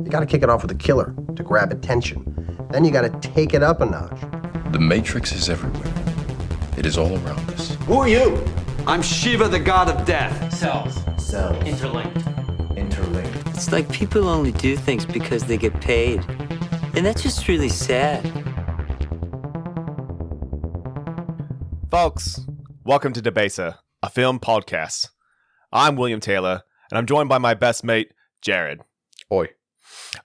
You got to kick it off with a killer to grab attention. Then you got to take it up a notch. The Matrix is everywhere. It is all around us. Who are you? I'm Shiva, the god of death. Cells. Interlinked. It's like people only do things because they get paid. And that's just really sad. Folks, welcome to Debaser, a film podcast. I'm William Taylor, and I'm joined by my best mate, Jared. Oi.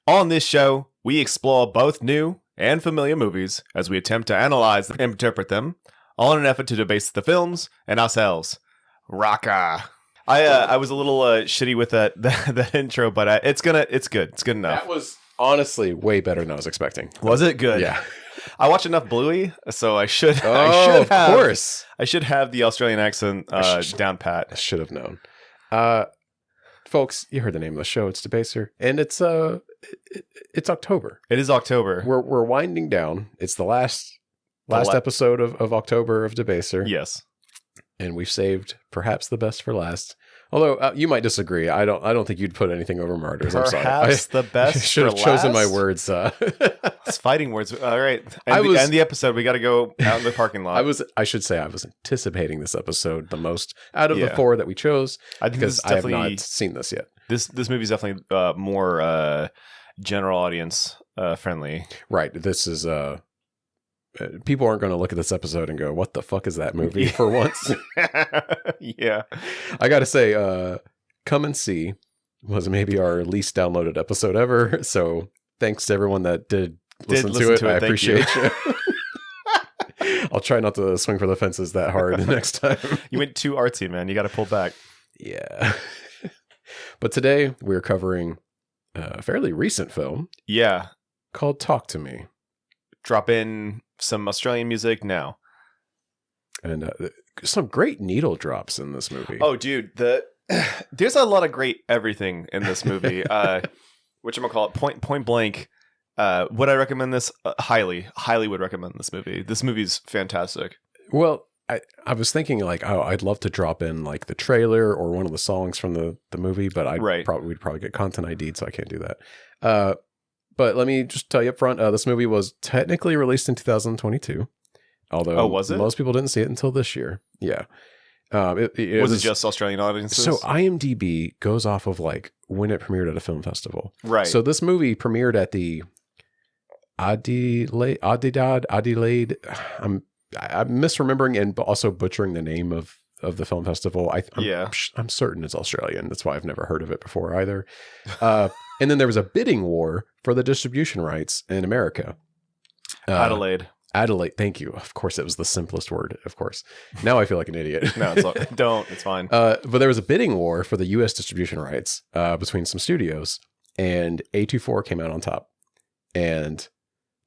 On this show, we explore both new and familiar movies as we attempt to analyze and interpret them, all in an effort to debase the films and ourselves. Raka. I was a little shitty with that intro, but it's good. It's good enough. That was honestly way better than I was expecting. Was it good? Yeah. I watched enough Bluey, so I should. Of course. I should have the Australian accent down pat. I should have known. Folks, you heard the name of the show. It's Debaser, and it's October. It is October. We're winding down. It's the last episode of October of Debaser. Yes. And we've saved perhaps the best for last. Although you might disagree. I don't think you'd put anything over Martyrs. I'm sorry. Perhaps the best. I should have chosen my words. It's fighting words. All right. End the episode. We got to go out in the parking lot. I should say I was anticipating this episode the most out of the four that we chose because I have not seen this yet. This movie is definitely more general audience friendly. Right. This is people aren't going to look at this episode and go, "What the fuck is that movie?" For once. Yeah. I got to say, Come and See was maybe our least downloaded episode ever. So thanks to everyone that did listen to it. I appreciate you. I'll try not to swing for the fences that hard next time. You went too artsy, man. You got to pull back. Yeah. But today we're covering a fairly recent film. Yeah. Called Talk to Me. Drop in some Australian music now. And some great needle drops in this movie. Oh, dude. There's a lot of great everything in this movie. Whatchamacallit, point blank. Would I recommend this? Highly would recommend this movie. This movie's fantastic. Well, I was thinking like, oh, I'd love to drop in like the trailer or one of the songs from the movie, but we'd probably get content ID'd, so I can't do that. But let me just tell you up front, this movie was technically released in 2022. Although was it? Most people didn't see it until this year. Yeah. Was it just Australian audiences? So IMDb goes off of like when it premiered at a film festival. Right. So this movie premiered at the Adelaide. I'm misremembering and also butchering the name of the film festival. I'm certain it's Australian. That's why I've never heard of it before either. And then there was a bidding war for the distribution rights in America. Adelaide. Thank you. Of course, it was the simplest word. Of course. Now I feel like an idiot. No, don't. It's fine. But there was a bidding war for the U.S. distribution rights between some studios, and A24 came out on top. And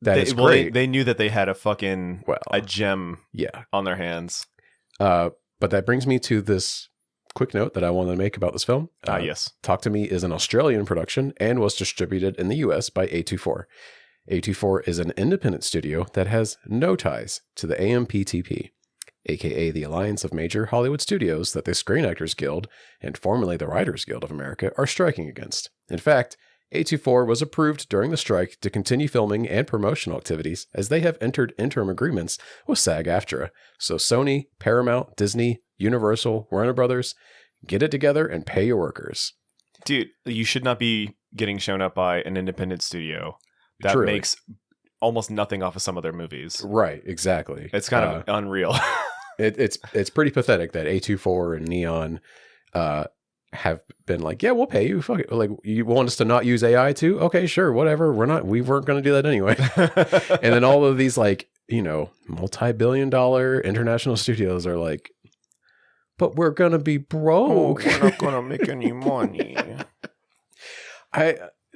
is great. They knew that they had a gem on their hands. But that brings me to this quick note that I wanted to make about this film. Yes. Talk to Me is an Australian production and was distributed in the U.S. by A24. A24 is an independent studio that has no ties to the AMPTP, aka the Alliance of Major Hollywood Studios that the Screen Actors Guild and formerly the Writers Guild of America are striking against. In fact, A24 was approved during the strike to continue filming and promotional activities as they have entered interim agreements with SAG-AFTRA. So Sony, Paramount, Disney, Universal, Warner Brothers, get it together and pay your workers. Dude, you should not be getting shown up by an independent studio that Truly. makes almost nothing off of some of their movies. Right, exactly. It's kind of unreal. It's pretty pathetic that A24 and Neon have been like, yeah, we'll pay you. Fuck it. Like, you want us to not use AI too? Okay, sure, whatever. We weren't going to do that anyway. And then all of these like, multi-billion-dollar international studios are like, but we're going to be broke. We're not going to make any money.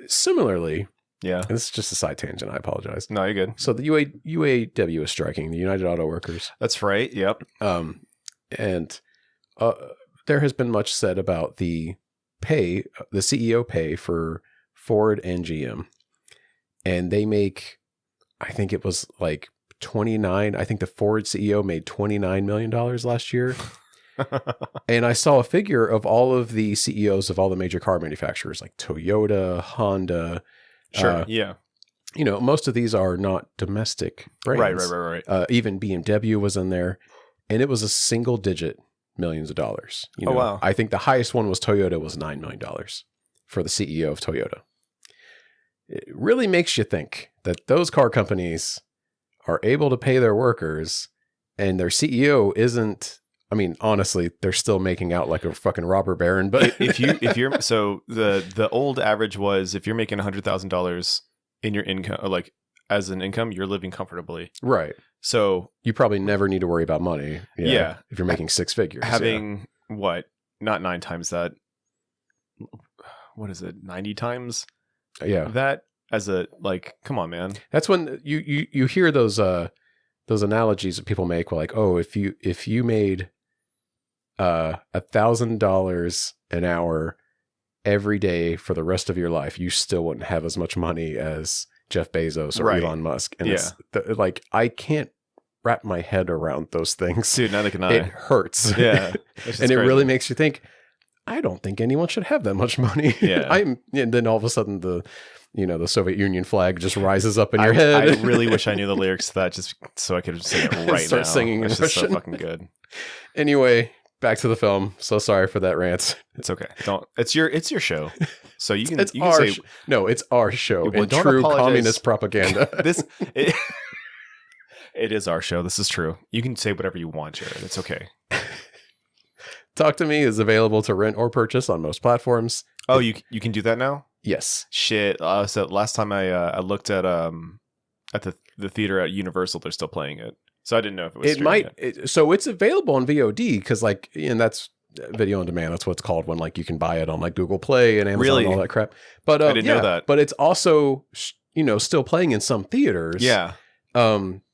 Similarly, yeah. This is just a side tangent. I apologize. No, you're good. So the UAW is striking, the United Auto Workers. That's right. Yep. And there has been much said about the CEO pay for Ford and GM. And they make, I think it was like 29. I think the Ford CEO made $29 million last year. And I saw a figure of all of the CEOs of all the major car manufacturers like Toyota, Honda. Sure. Yeah. You know, most of these are not domestic brands. Right. Even BMW was in there, and it was a single digit millions of dollars. You know, wow. I think the highest one was Toyota was $9 million for the CEO of Toyota. It really makes you think that those car companies are able to pay their workers and their CEO isn't, I mean, honestly, they're still making out like a fucking robber baron, but if you're so the old average was if you're making $100,000 in your income, or like as an income, you're living comfortably. right. So You probably never need to worry about money. Yeah. If you're making six figures. having what? Not 9 times that. What is it? 90 times Yeah. that as a, like, come on, man. That's when you hear those analogies that people make. Like, oh, if you made $1,000 an hour every day for the rest of your life, you still wouldn't have as much money as Jeff Bezos or Right. Elon Musk. And Yeah. it's like, I can't wrap my head around those things. Dude, neither can It I. hurts. Yeah. And it really makes you think, I don't think anyone should have that much money. Yeah. And then all of a sudden the Soviet Union flag just rises up in your head. I really wish I knew the lyrics to that just so I could sing it right Start now. singing in It's just so Russian. fucking good. Anyway, back to the film. So sorry for that rant. It's okay. Don't. It's your show. So you can. It's you can our say no, it's our show. Well, And don't true apologize. communist propaganda. this. It is our show. This is true. You can say whatever you want, Jared. It's okay. Talk to Me is available to rent or purchase on most platforms. Oh, you can do that now. Yes. Shit. So last time I looked at the theater at Universal, they're still playing it. So I didn't know if it was. It might. So it's available on VOD because, like, and that's video on demand. That's what it's called when, like, you can buy it on like Google Play and Amazon Really? and all that crap. But I didn't know that. But it's also still playing in some theaters. Yeah.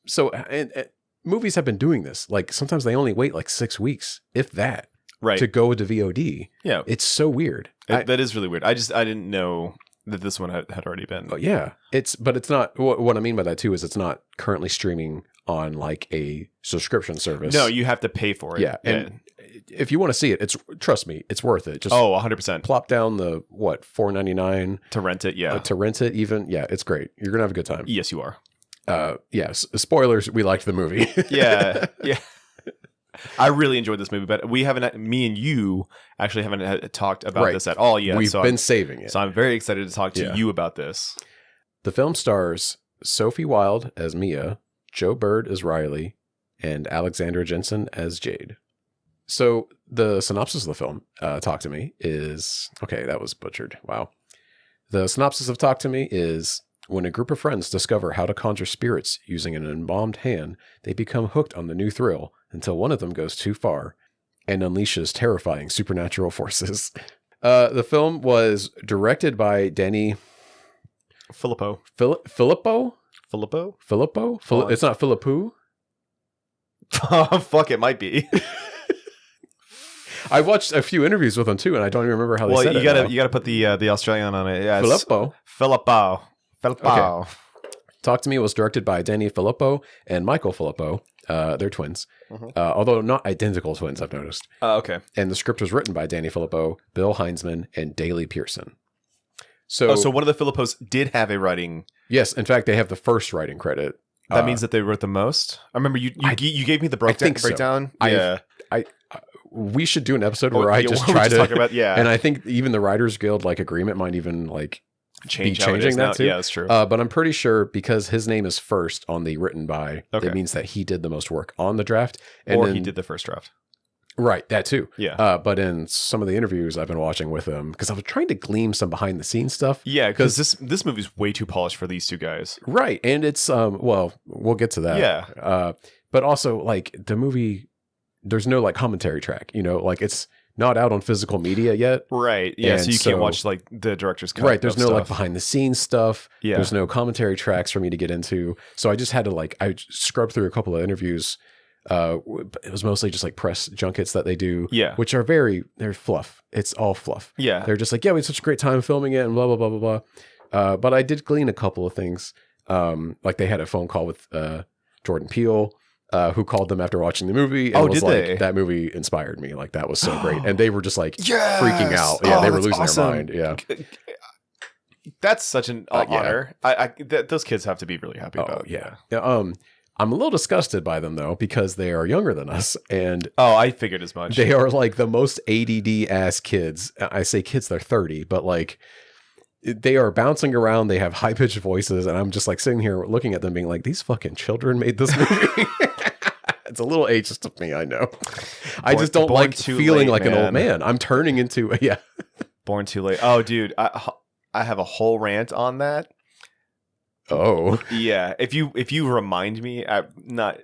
So and movies have been doing this. Like sometimes they only wait like 6 weeks, if that, Right. to go to VOD. Yeah. It's so weird. That is really weird. I didn't know that this one had already been. Oh, yeah. But it's not, what I mean by that too is it's not currently streaming on like a subscription service. No, you have to pay for it. Yeah. And if you want to see it, trust me, it's worth it. Just 100% plop down the $4.99 to rent it. Yeah. to rent it even. Yeah, it's great. You're going to have a good time. Yes, you are. Yes. Spoilers. We liked the movie. Yeah. Yeah. I really enjoyed this movie, but me and you actually haven't talked about this at all yet. We've been saving it. So I'm very excited to talk to Yeah. you about this. The film stars Sophie Wilde as Mia, Joe Bird as Riley, and Alexandra Jensen as Jade. So the synopsis of the film, Talk to Me, is... Okay, that was butchered. Wow. The synopsis of Talk to Me is... When a group of friends discover how to conjure spirits using an embalmed hand, they become hooked on the new thrill until one of them goes too far and unleashes terrifying supernatural forces. The film was directed by Danny Filippo. Filippo? Filippo? Filippo? Oh, It's not Philippou? Fuck, it might be. I watched a few interviews with him too, and I don't even remember how they said it. You gotta put the Australian on it. Yeah, Filippo. Filippo. Okay. Talk to Me was directed by Danny Filippo and Michael Filippo. They're twins, although not identical twins, I've noticed. Okay. And the script was written by Danny Filippo, Bill Heinzman, and Daley Pearson. So one of the Filippos did have a writing. Yes, in fact, they have the first writing credit. That means that they wrote the most. I remember you gave me the breakdown. think so. Yeah. We should do an episode where I just try to talk about. Yeah. And I think even the Writers Guild agreement might even like change be how it changing is that now. too. Yeah, that's true. But I'm pretty sure because his name is first on the written by, Okay. it means that he did the most work on the draft. And or then, he did the first draft. Right, that too. Yeah. But in some of the interviews I've been watching with him, because I was trying to glean some behind the scenes stuff. Yeah, because this movie's way too polished for these two guys. Right. And it's, well, we'll get to that. Yeah. But also, like, the movie, there's no, like, commentary track, like, it's not out on physical media yet. Right. Yeah. And So you can't watch like the director's cut. Right. There's of no stuff. like behind the scenes stuff. Yeah. There's no commentary tracks for me to get into. So I just had to I scrubbed through a couple of interviews. It was mostly just like press junkets that they do. Yeah. Which are they're fluff. It's all fluff. Yeah. They're just like, yeah, we had such a great time filming it and blah, blah, blah, blah, blah. But I did glean a couple of things. Like they had a phone call with Jordan Peele. who called them after watching the movie and Oh, was did like, they? that movie inspired me. Like, that was so great. And they were just like Yes! freaking out. Yeah, they were that's losing awesome. their mind. Yeah. That's such an Yeah. honor. Those kids have to be really happy about it. Yeah. I'm a little disgusted by them though, because they are younger than us and Oh, I figured as much. they are like the most ADD ass kids. I say kids, they're 30, but like they are bouncing around. They have high pitched voices. And I'm just like sitting here looking at them being like, these fucking children made this movie. It's a little ageist of me. I know. I just don't born like too feeling late, like an old man. man. I'm turning into, yeah. Born too late. Oh, dude, I have a whole rant on that. Oh, Yeah, if you remind me, I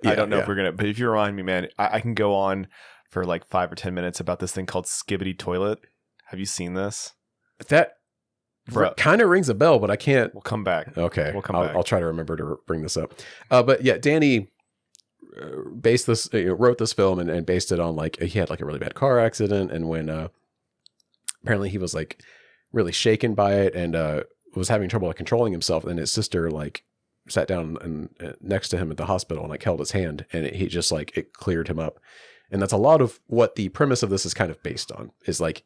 don't know if we're gonna, but if you remind me, man, I can go on for like 5 or 10 minutes about this thing called skibidi toilet. Have you seen this? that Bro. kind of rings a bell, but I can't. We'll come back. Okay. We'll come I'll, back. I'll try to remember to bring this up. But yeah, Danny based this, wrote this film and based it on like, he had like a really bad car accident. And when apparently he was like really shaken by it and was having trouble like controlling himself. And his sister like sat down and next to him at the hospital and like held his hand and he just like, it cleared him up. And that's a lot of what the premise of this is kind of based on, is like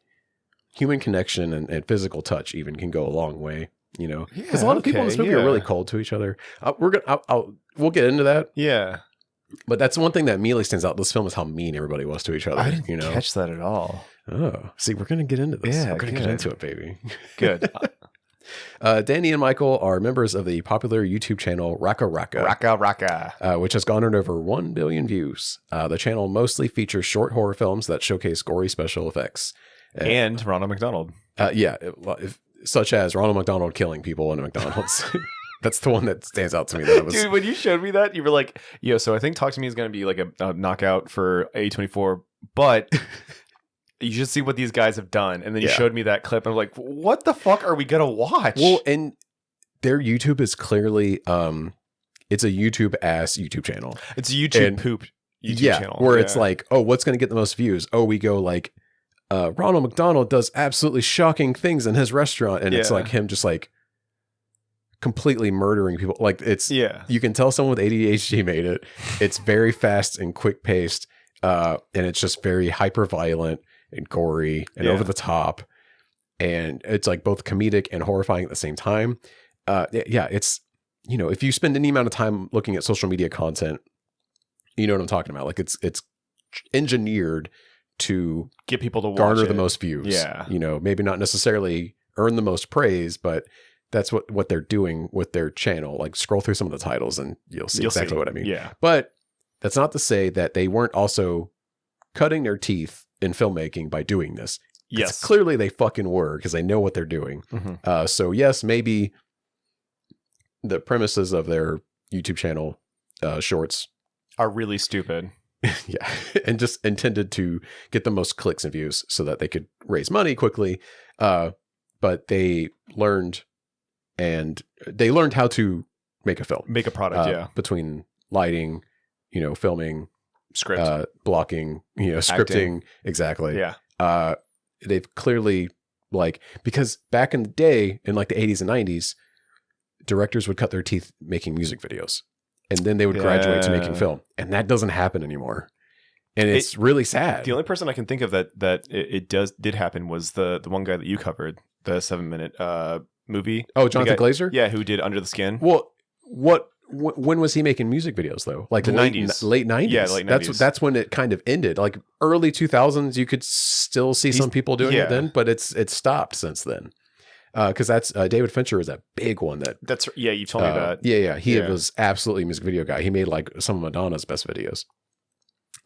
human connection and physical touch even can go a long way, you know, because a lot of people in this movie are really cold to each other. We'll get into that. Yeah, But that's one thing that immediately stands out. This film is how mean everybody was to each other. I didn't you know? catch that at all. Oh, see, we're going to get into this. Yeah, we're going to good. get into it, baby. Good. Danny and Michael are members of the popular YouTube channel Raka Raka, Raka. which has garnered over 1 billion views. The channel mostly features short horror films that showcase gory special effects. And Ronald McDonald. Such as Ronald McDonald killing people in a McDonald's. That's the one that stands out to me. That was, Dude, when you showed me that, you were like, yo, so I think Talk to Me is going to be like a knockout for A24, but you should see what these guys have done. And then you showed me that clip and I'm like, what the fuck are we going to watch? well, and their YouTube is clearly, it's a YouTube ass YouTube channel. It's a YouTube and- poop YouTube channel. Where it's like, oh, what's going to get the most views? Oh, we go like, Ronald McDonald does absolutely shocking things in his restaurant. And it's like him just like completely murdering people. Like it's, you can tell someone with ADHD made it. It's very fast and quick paced. And it's just very hyper violent and gory and over the top. And it's like both comedic and horrifying at the same time. It's, you know, if you spend any amount of time looking at social media content, you know what I'm talking about. Like it's engineered to get people to watch garner it. the most views. Yeah. You know, maybe not necessarily earn the most praise, but that's what they're doing with their channel. Like scroll through some of the titles and you'll see exactly what I mean. Yeah. But that's not to say that they weren't also cutting their teeth in filmmaking by doing this. Yes. Clearly they fucking were, because they know what they're doing. Mhm. So yes, maybe the premises of their YouTube channel shorts Are really stupid. yeah, and just intended to get the most clicks and views so that they could raise money quickly. But they learned how to make a film, Make a product, between lighting, you know, filming, Script. blocking, you know, scripting. Exactly. Yeah. They've clearly because back in the day, in like the 80s and 90s, directors would cut their teeth making music videos. And then they would graduate to making film. And that doesn't happen anymore. And it's really sad. The only person I can think of that it did happen was the one guy that you covered, the 7-minute movie. Oh, Jonathan Glazer? Yeah, who did Under the Skin. Well, when was he making music videos though? Like the late 90s. Late 90s. Yeah, late 90s. That's when it kind of ended. Like early 2000s, you could still see some people doing it then, but it's stopped since then. Because that's David Fincher is a big one That's you told me that. Yeah. He was absolutely a music video guy. He made like some of Madonna's best videos.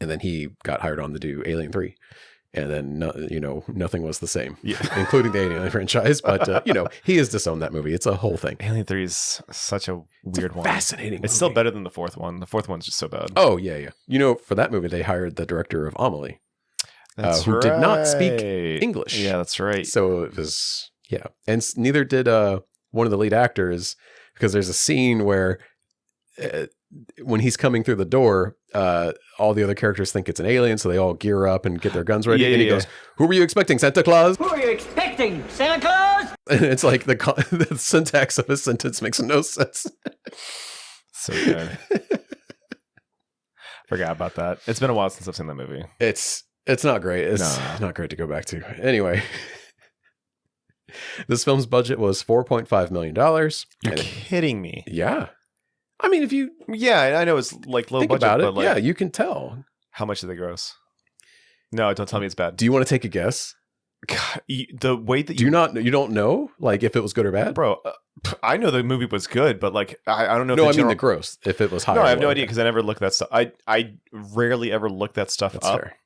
And then he got hired on to do Alien 3. And then, nothing was the same, including the Alien franchise. But, he has disowned that movie. It's a whole thing. Alien 3 is such a weird one. Fascinating. It's still better than the fourth one. The fourth one's just so bad. Oh, yeah. For that movie, they hired the director of Amelie, who did not speak English. Yeah, that's right. So it was, and neither did one of the lead actors, because there's a scene where when he's coming through the door, all the other characters think it's an alien, so they all gear up and get their guns ready. And he goes, "Who were you expecting, Santa Claus?" Who are you expecting, Santa Claus? And it's like the syntax of his sentence makes no sense. So good. Forgot about that. It's been a while since I've seen that movie. It's not great. It's not great to go back to. Anyway, this film's budget was $4.5 million. You're kidding me. Yeah. I mean, if you Yeah, I know it's like low think budget, about it, but like, yeah, you can tell. how much did they gross? No, don't tell me it's bad. Do you want to take a guess? God, the way that You don't know like if it was good or bad? bro, I know the movie was good, but like I don't know. No, if I mean the gross. If it was high. No, or I have no low. idea because I never looked that stuff. I rarely ever look that stuff That's up. fair.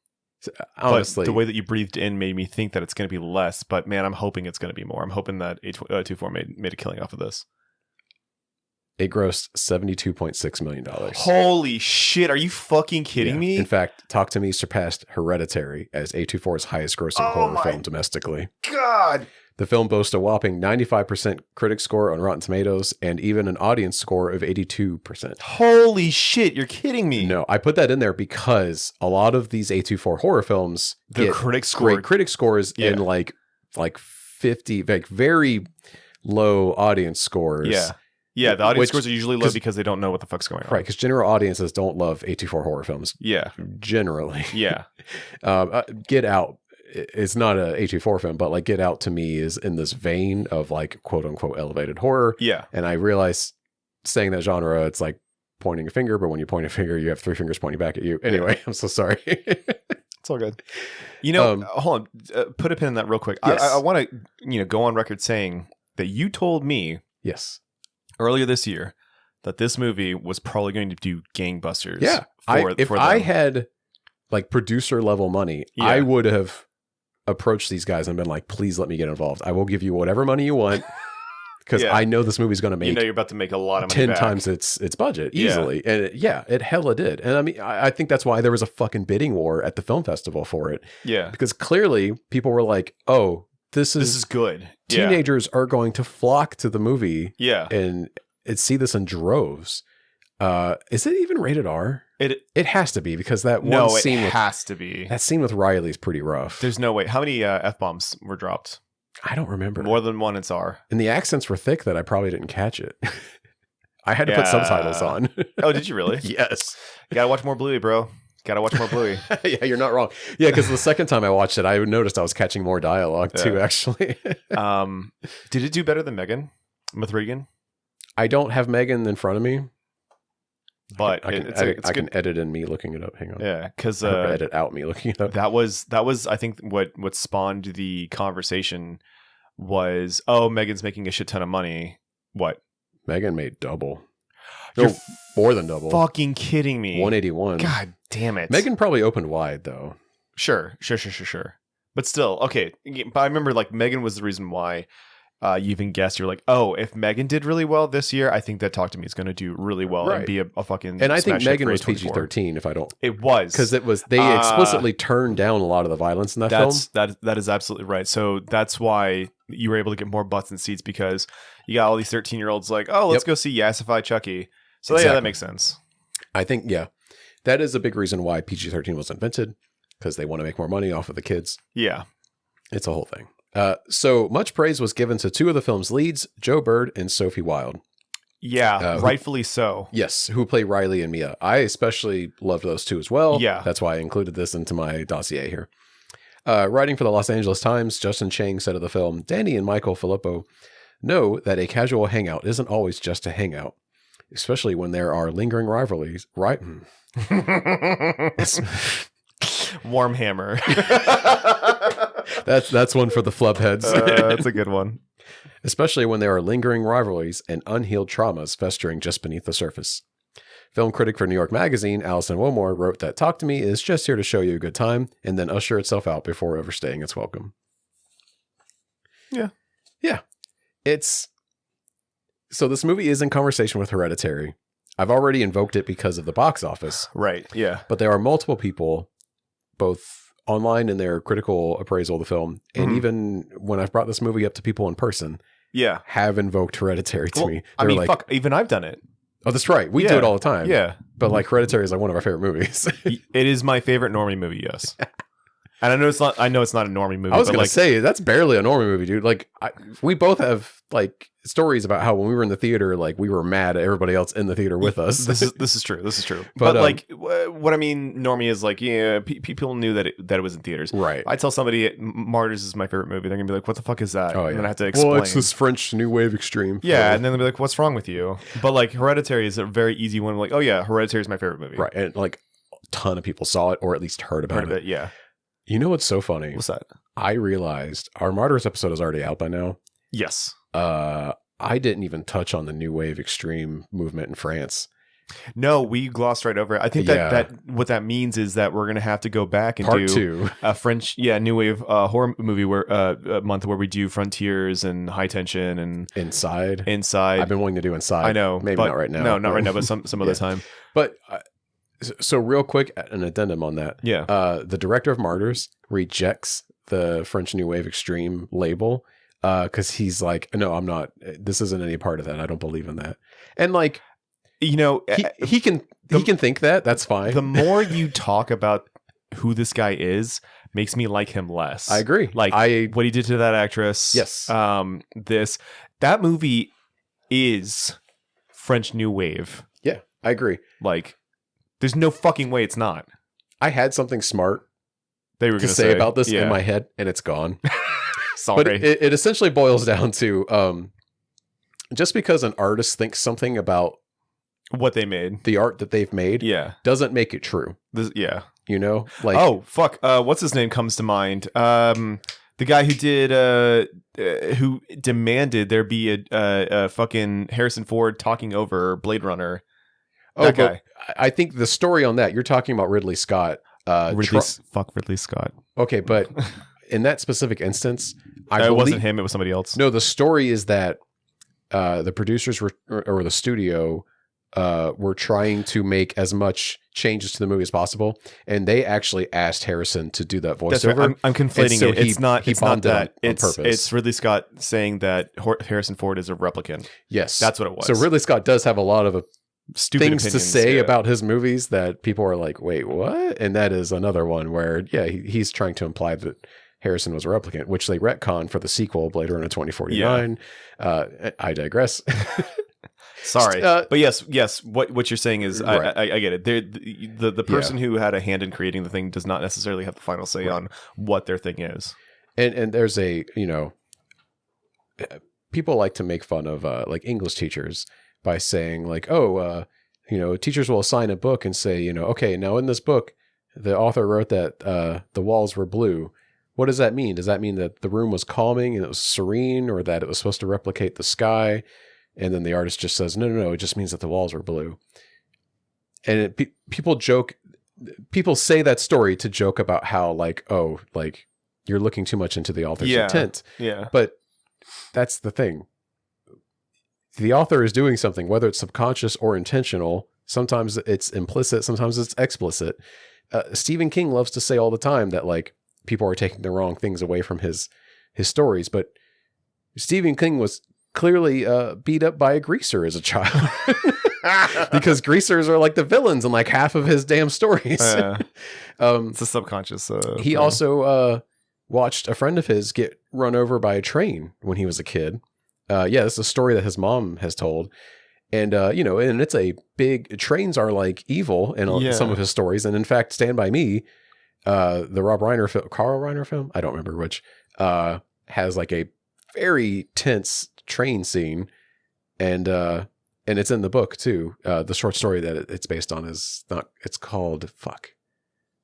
Honestly, But the way that you breathed in made me think that it's going to be less. But man, I'm hoping it's going to be more. I'm hoping that A24 made a killing off of this. it grossed $72.6 million. Holy shit! Are you fucking kidding Yeah. me? In fact, Talk to Me surpassed Hereditary as A24's highest grossing horror film domestically. God. The film boasts a whopping 95% critic score on Rotten Tomatoes and even an audience score of 82%. Holy shit! You're kidding me. No, I put that in there because a lot of these A24 horror films The get critic score. great critic scores Yeah. in like 50, like very low audience scores. Yeah. The audience Which- scores are usually low 'cause- because they don't know what the fuck's going on. Right, because general audiences don't love A24 horror films Yeah. generally. Yeah. Get Out is not a A24 film, but like Get Out to me is in this vein of like quote unquote elevated horror. Yeah. And I realize saying that genre, it's like pointing a finger, but when you point a finger, you have three fingers pointing back at you. Anyway, I'm so sorry. It's all good. You know, hold on. Put a pin in that real quick. Yes. I want to, go on record saying that you told me Yes. earlier this year that this movie was probably going to do gangbusters. Yeah. If I had like producer level money, Yeah. I would have approached these guys and been like, please let me get involved. I will give you whatever money you want because Yeah. I know this movie's going to make you're about to make a lot of money 10 back. times its budget Yeah. easily. And it hella did. And I mean, I think that's why there was a fucking bidding war at the film festival for it. Yeah. Because clearly people were like, oh, this is good. teenagers are going to flock to the movie Yeah. and see this in droves. Is it even rated R? It has to be because that one scene has to be. that scene with Riley's pretty rough. There's no way. How many F-bombs were dropped? I don't remember. More than one, it's R. And the accents were thick that I probably didn't catch it. I had to put Yeah. subtitles on. Oh, did you really? Yes. Gotta watch more Bluey, bro. Gotta watch more Bluey. Yeah, you're not wrong. Yeah, because the second time I watched it, I noticed I was catching more dialogue too, actually. Did it do better than Megan with Regan? I don't have Megan in front of me, But I can edit in me looking it up. Hang on. Yeah, because Or edit out me looking it up. that was I think what spawned the conversation was, oh, Megan's making a shit ton of money. What? Megan made double. You're No, more than double. Fucking kidding me. 181. God damn it. Megan probably opened wide though. Sure. But still, okay. But I remember like Megan was the reason why you even guessed. You're like, oh, if Megan did really well this year, I think that Talk to Me is going to do really well and Right. be a fucking. And I think smash hit Megan for was A24. PG-13 if I don't. It was Because they explicitly turned down a lot of the violence in that film. That is absolutely right. So that's why you were able to get more butts and seats because you got all these 13-year-olds like, oh, let's go see Yassify Chucky. So yeah, Exactly. that makes sense. I think, yeah, that is a big reason why PG-13 was invented, because they want to make more money off of the kids. Yeah. It's a whole thing. So much praise was given to two of the film's leads, Joe Bird and Sophie Wilde. Yeah, rightfully so. Yes, who play Riley and Mia. I especially loved those two as well. Yeah. That's why I included this into my dossier here. Writing for the Los Angeles Times, Justin Chang said of the film, Danny and Michael Filippo know that a casual hangout isn't always just a hangout, especially when there are lingering rivalries. Right? Warm hammer. That's one for the flub heads. That's a good one. Especially when there are lingering rivalries and unhealed traumas festering just beneath the surface. Film critic for New York Magazine, Alison Wilmore, wrote that Talk to Me is just here to show you a good time and then usher itself out before overstaying its welcome. Yeah. Yeah. So this movie is in conversation with Hereditary. I've already invoked it because of the box office. Right. Yeah. But there are multiple people, both online in their critical appraisal of the film, and even when I've brought this movie up to people in person, have invoked Hereditary to me. I They're mean, like, fuck, even I've done it. Oh, that's right. We do it all the time. Yeah. But like Hereditary is like one of our favorite movies. It is my favorite normie movie, yes. And I know it's not a normie movie. I was but gonna say that's barely a normie movie, dude. Like we both have like stories about how when we were in the theater, like we were mad at everybody else in the theater with us. This is true. This is true. But, But like, what I mean, normie is like, yeah, people knew that it was in theaters. Right. I tell somebody Martyrs is my favorite movie, they're gonna be like, what the fuck is that? Oh, yeah. And then I have to explain. Well, it's this French new wave extreme. Yeah, and then they'll be like, what's wrong with you? But like, Hereditary is a very easy one. Like, oh yeah, Hereditary is my favorite movie. Right, and like a ton of people saw it or at least heard about it. Yeah. You know what's so funny? What's that? I realized our Martyrs episode is already out by now. Yes. I didn't even touch on the new wave extreme movement in France. No, we glossed right over it. I think that what that means is that we're gonna have to go back and Part do 2. a French, new wave horror movie where a month where we do Frontiers and High Tension and Inside. I've been wanting to do Inside. I know, maybe but not right now. No, not right now, but some other time. But so real quick, an addendum on that. Yeah. The director of Martyrs rejects the French New Wave Extreme label because he's like, no, I'm not. This isn't any part of that. I don't believe in that. And like, You know, he can think that. That's fine. the more you talk about who this guy is, makes me like him less. I agree. Like what he did to that actress. Yes. That movie is French New Wave. Yeah, I agree. Like, there's no fucking way it's not. I had something smart They were to going to say about this in my head, and it's gone. Sorry. But it essentially boils down to just because an artist thinks something about what they made. the art that they've made Yeah. doesn't make it true. Yeah. You know? Like, Oh, fuck. What's his name comes to mind? The guy who did, who demanded there be a fucking Harrison Ford talking over Blade Runner. That guy. I think the story on that, you're talking about Ridley Scott. Fuck Ridley Scott. Okay, but in that specific instance, It wasn't him. It was somebody else. No, the story is that the producers or the studio were trying to make as much changes to the movie as possible, and they actually asked Harrison to do that voiceover. That's right. I'm conflating so it. It's not. It's not that. on purpose. It's Ridley Scott saying that Harrison Ford is a replicant. Yes, That's what it was. So Ridley Scott does have a lot of Stupid things to opinions, say yeah. about his movies that people are like, wait, what? And that is another one where, yeah, he's trying to imply that Harrison was a replicant, which they retcon for the sequel, Blade Runner 2049. I digress. Sorry, but yes. What you're saying is, Right. I get it. The person who had a hand in creating the thing does not necessarily have the final say on what their thing is. And there's people like to make fun of like English teachers by saying like, teachers will assign a book and say, okay, now in this book, the author wrote that the walls were blue. What does that mean? Does that mean that the room was calming and it was serene, or that it was supposed to replicate the sky? And then the artist just says, no, it just means that the walls were blue. And people say that story to joke about how like, oh, like you're looking too much into the author's intent. Yeah. But that's the thing. The author is doing something, whether it's subconscious or intentional. Sometimes it's implicit, sometimes it's explicit. Stephen King loves to say all the time that like people are taking the wrong things away from his stories, but Stephen King was clearly beat up by a greaser as a child. Because greasers are like the villains in like half of his damn stories. It's a subconscious. He also watched a friend of his get run over by a train when he was a kid. This is a story that his mom has told. And, and it's a big, trains are like evil in some of his stories. And in fact, Stand By Me, the Rob Reiner film, Carl Reiner film, I don't remember which, has like a very tense train scene. And it's in the book too. The short story that it's based on it's called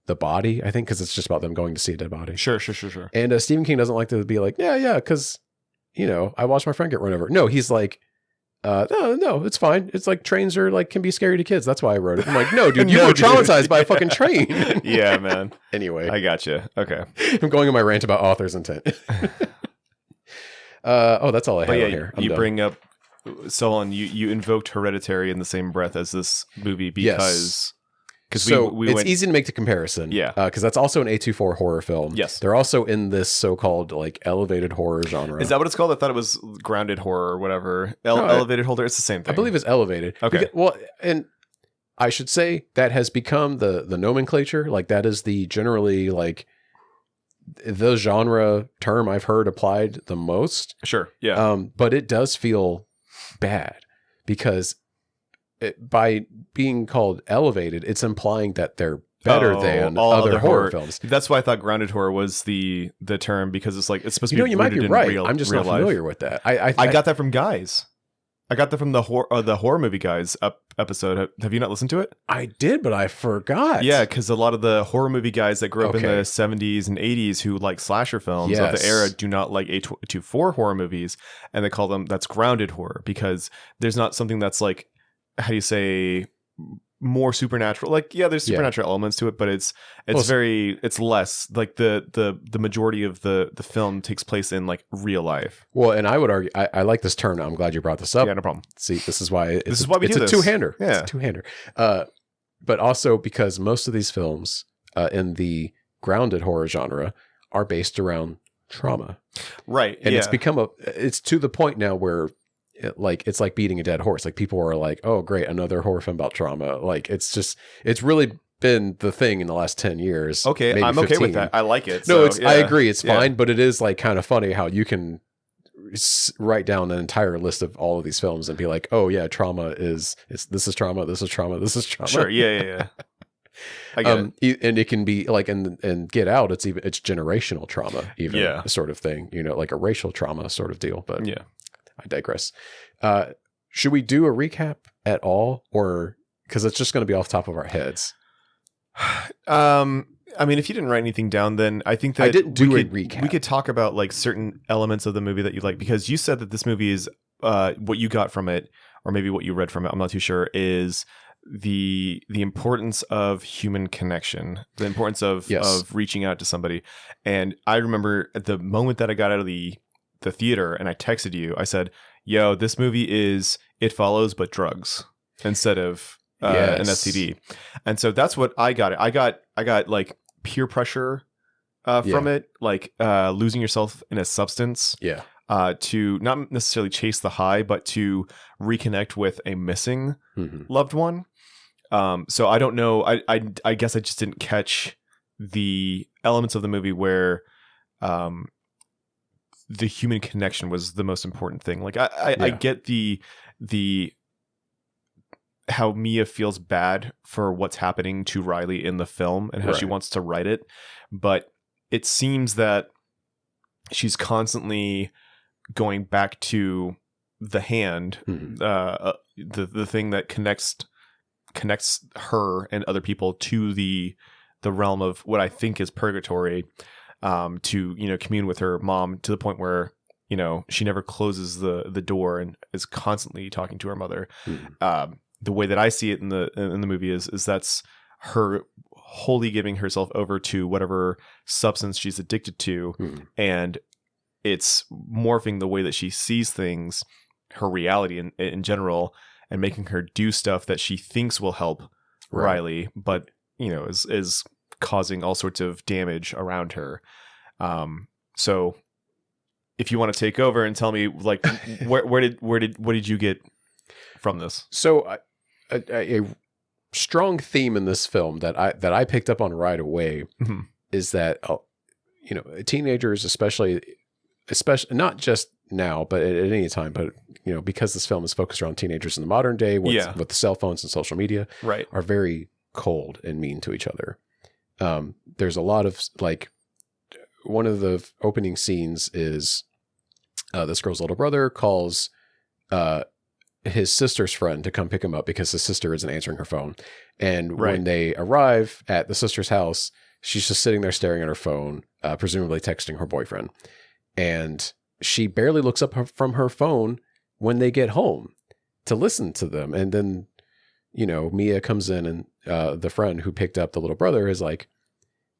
The Body, I think, because it's just about them going to see a dead body. Sure. And Stephen King doesn't like to be like, because, I watched my friend get run over. No, he's like, no, it's fine. It's like trains are like can be scary to kids. That's why I wrote it. I'm like, no, dude, you were traumatized by a fucking train. Yeah, man. Anyway, I gotcha. Okay. I'm going on my rant about author's intent. That's all I have on here. I'm you done. bring up Solon. You invoked Hereditary in the same breath as this movie because we it's went easy to make the comparison. Yeah. Because that's also an A24 horror film. Yes. They're also in this so-called like elevated horror genre. Is that what it's called? I thought it was grounded horror or whatever. Elevated horror. It's the same thing. I believe it's elevated. Okay. And I should say that has become the nomenclature. Like that is the generally like the genre term I've heard applied the most. Sure. Yeah. But it does feel bad because by being called elevated, it's implying that they're better than all other horror films. That's why I thought grounded horror was the term, because it's like, it's supposed to be You might be rooted in right. real, I'm just real not life. familiar with that. I got that from Guys. I got that from the horror movie Guys episode. Have you not listened to it? I did, but I forgot. Yeah, because a lot of the horror movie guys that grew up in Okay. the 70s and 80s who like slasher films of Yes. the era do not like A24 horror movies, and they call them, that's grounded horror, because there's not something that's like, how do you say, more supernatural. Like, yeah, there's supernatural elements to it, but it's less like the majority of the film takes place in like real life. Well, and I would argue, I like this term. I'm glad you brought this up. Yeah, no problem. See, this is why This is why we do it's this. a two-hander. Yeah. It's a two-hander. But also because most of these films in the grounded horror genre are based around trauma. Right. And yeah. it's to the point now where it's like beating a dead horse. Like people are like, oh great, another horror film about trauma. Like it's really been the thing in the last 10 years. Okay, maybe I'm okay 15. with that. I like it. No, So, I yeah. agree. It's Yeah. fine, but it is like kind of funny how you can write down an entire list of all of these films and be like, oh yeah, trauma this is trauma, this is trauma, this is trauma. Sure. Yeah. I get it. And it can be like in Get Out, it's generational trauma, even Yeah. sort of thing, like a racial trauma sort of deal. But Yeah. I digress. Should we do a recap at all, or because it's just going to be off the top of our heads? I mean, if you didn't write anything down, then I think that I didn't do we a could, recap. We could talk about like certain elements of the movie that you like, because you said that this movie is what you got from it, or maybe what you read from it, I'm not too sure, is the importance of human connection, the importance of reaching out to somebody. And I remember at the moment that I got out of the theater and I texted you, I said, yo, this movie is It Follows but drugs instead of an STD. And so that's what I got. I got like peer pressure from it, like losing yourself in a substance. Yeah. To not necessarily chase the high, but to reconnect with a missing loved one. So I don't know. I guess I just didn't catch the elements of the movie where the human connection was the most important thing. Like I get the how Mia feels bad for what's happening to Riley in the film and how she wants to write it, but it seems that she's constantly going back to the hand, the thing that connects her and other people to the realm of what I think is purgatory, to commune with her mom, to the point where she never closes the door and is constantly talking to her mother. The way that I see it in the movie is that's her wholly giving herself over to whatever substance she's addicted to, and it's morphing the way that she sees things, her reality in general, and making her do stuff that she thinks will help Riley, but is causing all sorts of damage around her. So if you want to take over and tell me, like, what did you get from this? So a strong theme in this film that I picked up on right away is that teenagers, especially not just now, but at any time, but because this film is focused around teenagers in the modern day with the cell phones and social media, are very cold and mean to each other. There's a lot of like, one of the opening scenes is this girl's little brother calls his sister's friend to come pick him up because his sister isn't answering her phone. And when they arrive at the sister's house, she's just sitting there staring at her phone, presumably texting her boyfriend. And she barely looks up from her phone when they get home to listen to them. And then, Mia comes in, and the friend who picked up the little brother is like,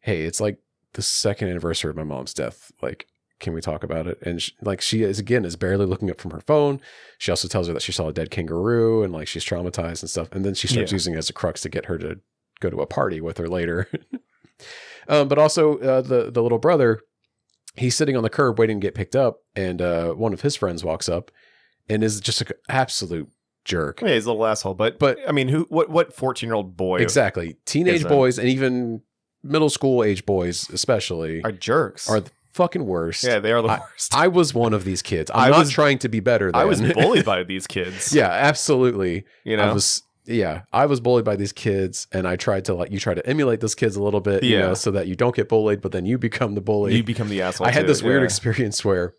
hey, it's like the second anniversary of my mom's death. Like, can we talk about it? And she is barely looking up from her phone. She also tells her that she saw a dead kangaroo and like she's traumatized and stuff. And then she starts using it as a crux to get her to go to a party with her later. But also the little brother, he's sitting on the curb waiting to get picked up. And one of his friends walks up and is just an absolute jerk. Yeah, he's a little asshole, but I mean, what 14-year-old boy? Exactly. Teenage boys, and even middle school age boys, especially, Are jerks. are the fucking worst. Yeah, they are the worst. I was one of these kids. I'm not trying to be better than. I was bullied by these kids. Yeah, absolutely. You know? I was bullied by these kids, and I tried to you try to emulate those kids a little bit, you know, so that you don't get bullied, but then you become the bully. You become the asshole. I had this weird yeah. experience where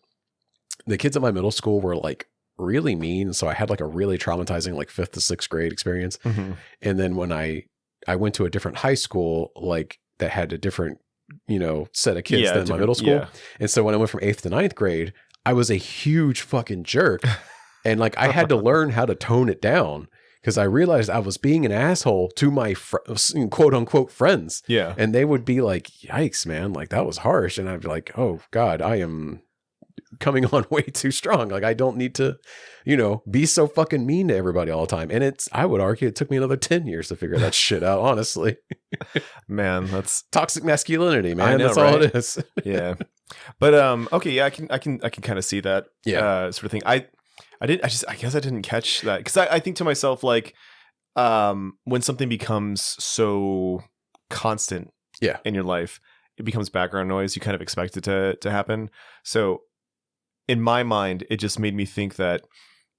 the kids at my middle school were like really mean, so I had like a really traumatizing like 5th to 6th grade experience. Mm-hmm. And then when I went to a different high school, like that had a different, you know, set of kids than my middle school. Yeah. And so when I went from 8th to 9th grade, I was a huge fucking jerk. And like I had to learn how to tone it down because I realized I was being an asshole to my quote unquote friends. Yeah. And they would be like, yikes, man, like that was harsh. And I'd be like, oh God, I am coming on way too strong. Like I don't need to, you know, be so fucking mean to everybody all the time. And I would argue it took me another 10 years to figure that shit out, honestly. Man, that's toxic masculinity, man. I know, that's all right? it is. yeah. But okay, yeah, I can kind of see that sort of thing. I guess I didn't catch that because I think to myself like when something becomes so constant in your life, it becomes background noise. You kind of expect it to happen. So in my mind, it just made me think that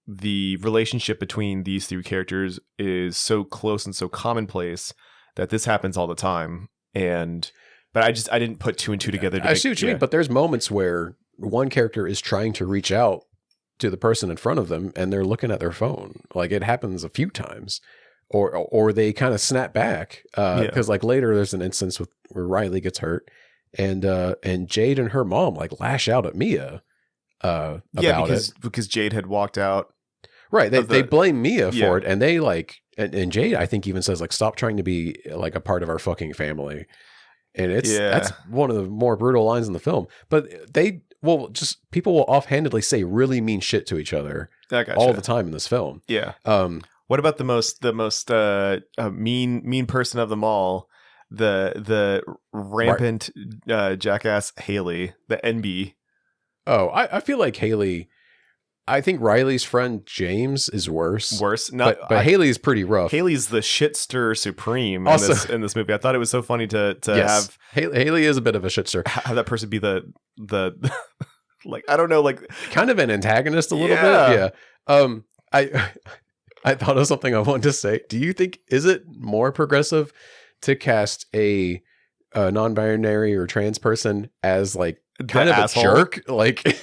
the relationship between these three characters is so close and so commonplace that this happens all the time. But I didn't put two and two together. I see what you mean, but there's moments where one character is trying to reach out to the person in front of them and they're looking at their phone. Like it happens a few times. Or they kind of snap back because like later there's an instance where Riley gets hurt and Jade and her mom like lash out at Mia about because Jade had walked out. Right. They blame Mia for it, and they like and Jade I think even says like stop trying to be like a part of our fucking family. And that's one of the more brutal lines in the film. But people will offhandedly say really mean shit to each other all the time in this film. Yeah. What about the most mean person of them all? The rampant jackass Haley, the NB. Oh, I feel like Haley. I think Riley's friend James is worse. But Haley is pretty rough. Haley's the shitster supreme in this movie. I thought it was so funny to have Haley is a bit of a shitster. Have that person be the like I don't know, like kind of an antagonist a little bit. Yeah. I thought of something I wanted to say. Do you think is it more progressive to cast a non-binary or trans person as like kind of asshole? A jerk, like,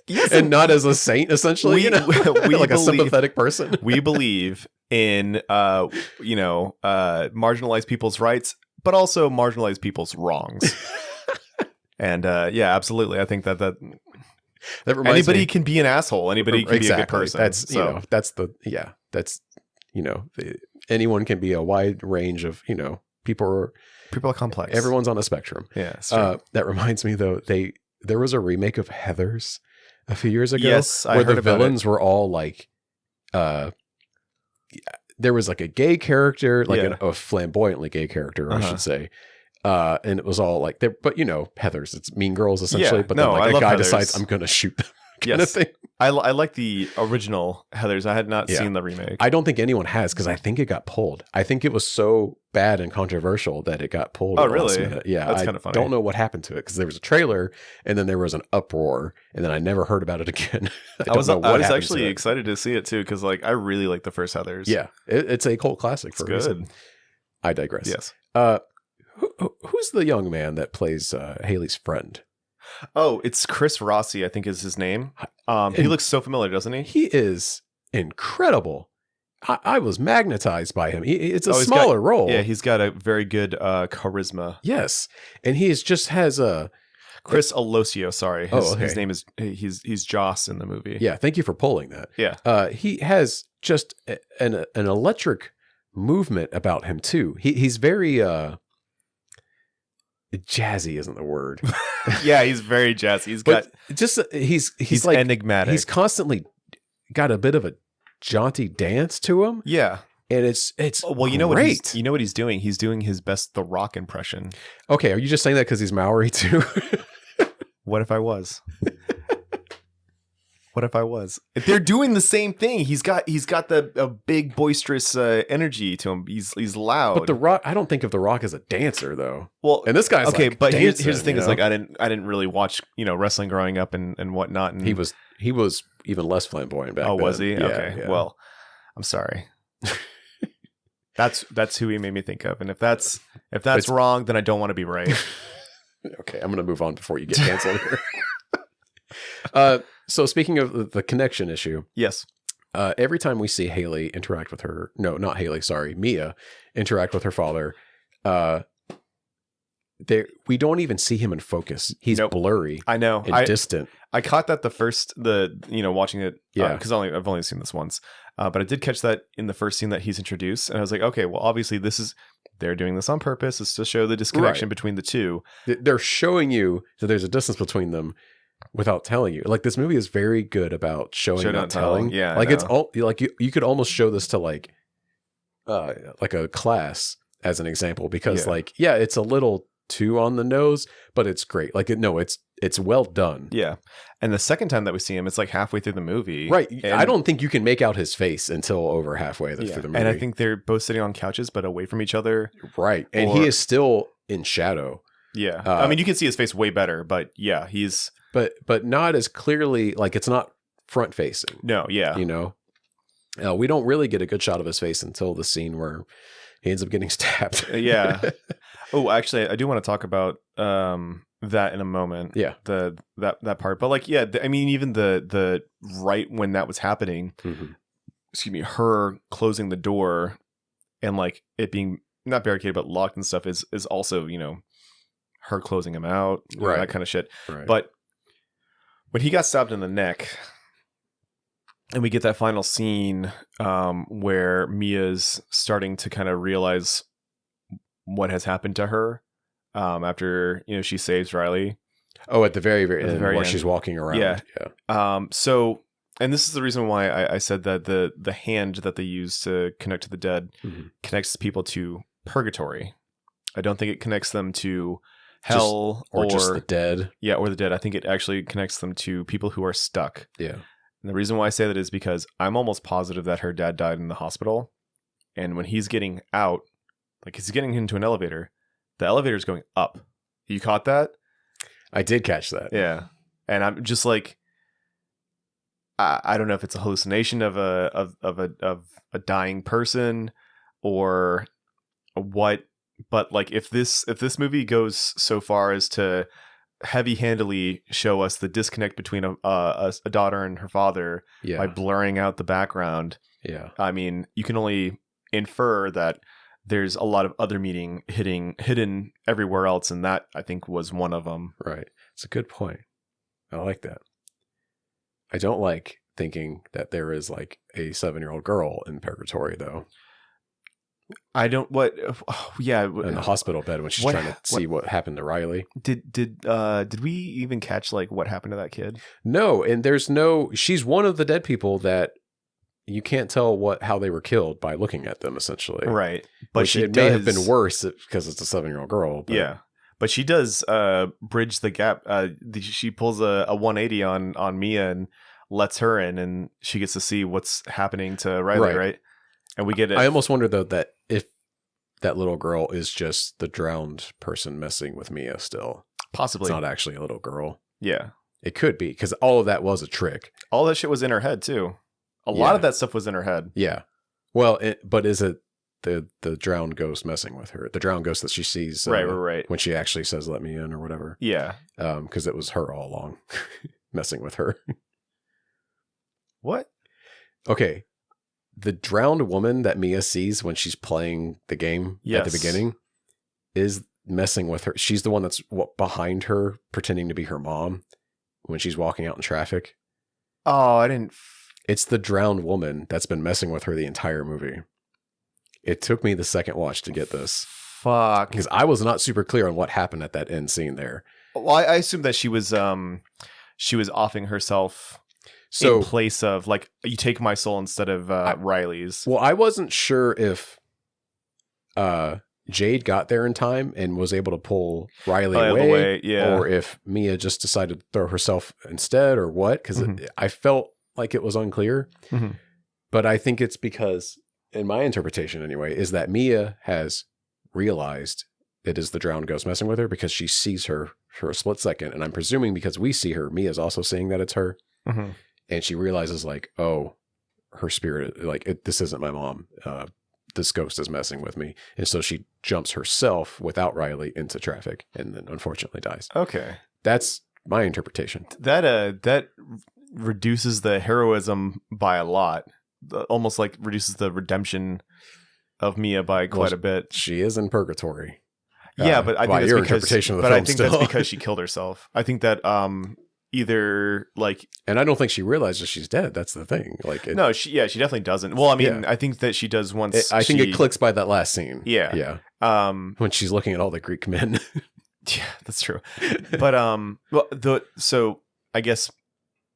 yes, and not as a saint, essentially? We like a sympathetic person. We believe in marginalized people's rights, but also marginalized people's wrongs. And absolutely, I think that reminds anybody me, can be an asshole. Anybody can be a good person. Anyone can be a wide range of people are complex. Everyone's on a spectrum. Yeah. That reminds me though, there was a remake of Heathers a few years ago. Yes, where the villains were all like, there was like a gay character, like a flamboyantly gay character, I should say. And it was all like, but Heathers, it's Mean Girls essentially. But then like a guy decides I'm going to shoot them. Kind of thing. I like the original Heathers. I had not seen the remake. I don't think anyone has because I think it got pulled. I think it was so bad and controversial that it got pulled. Oh, really? Yeah, that's kind of funny. I don't know what happened to it because there was a trailer and then there was an uproar and then I never heard about it again. I was actually excited to see it too because like I really like the first Heathers. Yeah, it's a cult classic for a reason. I digress. Yes. Who's the young man that plays Haley's friend? Oh, it's Chris Rossi, I think is his name. He looks so familiar, doesn't he? He is incredible. I was magnetized by him. It's a smaller role. Yeah, he's got a very good charisma. Yes, and he just has a Chris Alosio. Sorry, his name is he's Joss in the movie. Yeah, thank you for pulling that. Yeah, he has just an electric movement about him too. He's very jazzy isn't the word. Yeah, he's very jazzy. He's like enigmatic. He's constantly got a bit of a jaunty dance to him. Yeah. And it's well, you know great. what he's doing? He's doing his best The Rock impression. Okay, are you just saying that because he's Maori too? What if I was? What if I was? They're doing the same thing. He's got a big boisterous energy to him. He's loud. But The Rock, I don't think of The Rock as a dancer though. Well, and this guy's okay. like But here's dancing, the thing: you is know? like I didn't really watch wrestling growing up and whatnot. And he was even less flamboyant back then. oh, was he? Yeah, Okay. yeah. Well, I'm sorry. That's who he made me think of. And if that's wrong, then I don't want to be right. Okay, I'm gonna move on before you get canceled here. So speaking of the connection issue, Yes. every time we see Haley interact with her, no, not Haley, sorry, Mia interact with her father, we don't even see him in focus. He's Nope. blurry I know. and distant. I caught that watching it. Yeah. Because I've only seen this once. But I did catch that in the first scene that he's introduced. And I was like, okay, well, obviously they're doing this on purpose. It's to show the disconnection Right. betall the two. They're showing you that there's a distance between them without telling you. Like this movie is very good about showing, Show, not don't tell. telling. Yeah, I like it's know. all like you could almost show this to like a class as an example because Yeah. it's a little too on the nose, but it's great. Like it's well done. Yeah. And the second time that we see him, it's like halfway through the movie. Right. And, I don't think you can make out his face until over halfway through the movie. And I think they're both sitting on couches, but away from each other. right. And or- he is still in shadow. Yeah. I mean, you can see his face way better, but yeah, he's But not as clearly, like it's not front facing. no. Yeah. You know, we don't really get a good shot of his face until the scene where he ends up getting stabbed. Yeah. Oh, actually, I do want to talk about that in a moment. Yeah. That part, but like, yeah, I mean, even the right when that was happening, Mhm. excuse me, her closing the door and like it being not barricaded but locked and stuff is also her closing him out, Right. that kind of shit. Right. But when he got stabbed in the neck, and we get that final scene where Mia's starting to kind of realize what has happened to her after she saves Riley. Oh, at the very, very At the end, very while end. she's walking around. Yeah. So, and this is the reason why I said that the hand that they use to connect to the dead Mhm. connects people to purgatory. I don't think it connects them to hell or just the dead. Yeah, or the dead. I think it actually connects them to people who are stuck. Yeah. And the reason why I say that is because I'm almost positive that her dad died in the hospital. And when he's getting out, like he's getting into an elevator, the elevator's going up. You caught that? I did catch that. Yeah. And I'm just like, I don't know if it's a hallucination of a dying person or what, but like if this movie goes so far as to heavy-handedly show us the disconnect between a daughter and her father Yeah. by blurring out the background, Yeah. I mean, you can only infer that there's a lot of other meaning hidden everywhere else, and that I think was one of them. Right. It's a good point. I like that. I don't like thinking that there is like a 7-year-old girl in purgatory though. I don't what yeah In the hospital bed when she's what- trying to see what happened to Riley. did we even catch like what happened to that kid? No, and she's one of the dead people that you can't tell how they were killed by looking at them essentially. Right, but Which it may have been worse because it's a 7-year-old girl. But Yeah, but she does bridge the gap. She pulls a 180 on Mia and lets her in, and she gets to see what's happening to Riley, right? And we get it. I almost wonder though that if that little girl is just the drowned person messing with Mia still. Possibly. It's not actually a little girl. Yeah. It could be because all of that was a trick. All that shit was in her head too. A lot of that stuff was in her head. Yeah. Well, but is it the drowned ghost messing with her? The drowned ghost that she sees Right. when she actually says "let me in" or whatever. Yeah. Because it was her all along messing with her. What? Okay. The drowned woman that Mia sees when she's playing the game at the Yes. beginning is messing with her. She's the one that's behind her pretending to be her mom when she's walking out in traffic. Oh, I didn't. It's the drowned woman that's been messing with her the entire movie. It took me the second watch to get this. Fuck. Because I was not super clear on what happened at that end scene there. Well, I assumed that she was offing herself So in place of like, you take my soul instead of Riley's. well, I wasn't sure if Jade got there in time and was able to pull Riley Out of the away, way, yeah. or if Mia just decided to throw herself instead, or what, because I felt like it was unclear. Mhm. But I think it's because, in my interpretation anyway, is that Mia has realized it is the drowned ghost messing with her because she sees her for a split second. And I'm presuming because we see her, Mia's also seeing that it's her. Mhm. And she realizes like, oh, her spirit, like this isn't my mom. This ghost is messing with me. And so she jumps herself without Riley into traffic and then unfortunately dies. Okay. That's my interpretation. That reduces the heroism by a lot. Almost like reduces the redemption of Mia by quite a bit. She is in purgatory. Yeah, but I think your that's because, interpretation of the but I film think still. that's because she killed herself. I think that either like And I don't think she realizes she's dead. That's the thing. Like no, she definitely doesn't. Well, I mean, Yeah. I think that she does once. I think it clicks by that last scene. Yeah. Yeah. When she's looking at all the Greek men. Yeah, that's true. But well, so I guess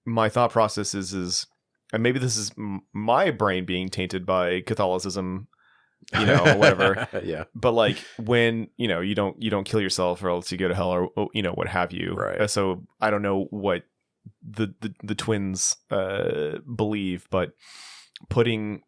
my thought process is, and maybe this is my brain being tainted by Catholicism, you know, or whatever. Yeah. But like when you don't kill yourself or else you go to hell or what have you. Right. So I don't know what the twins believe, but putting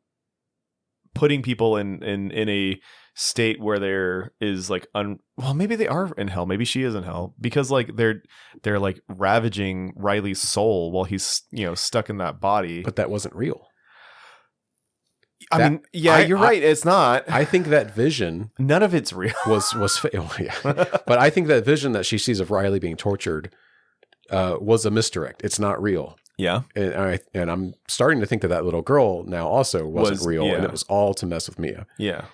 people in a state where there is like well, maybe they are in hell, maybe she is in hell, because like they're like ravaging Riley's soul while he's stuck in that body. But that wasn't real. I mean, yeah, you're right, it's not. I think that vision None of it's real. was yeah. But I think that vision that she sees of Riley being tortured was a misdirect. It's not real. Yeah. And I'm starting to think that little girl now also wasn't real, and it was all to mess with Mia. Yeah.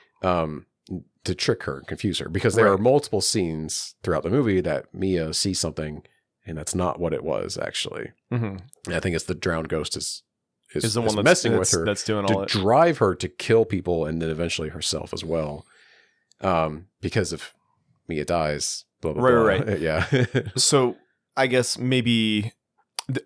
To trick her and confuse her, because there are multiple scenes throughout the movie that Mia sees something and that's not what it was actually. Mm-hmm. And I think it's the drowned ghost is the one that's messing with her, that's doing to all it. drive her to kill people and then eventually herself as well. Because if Mia dies, blah, blah, blah. Right. Yeah. So I guess maybe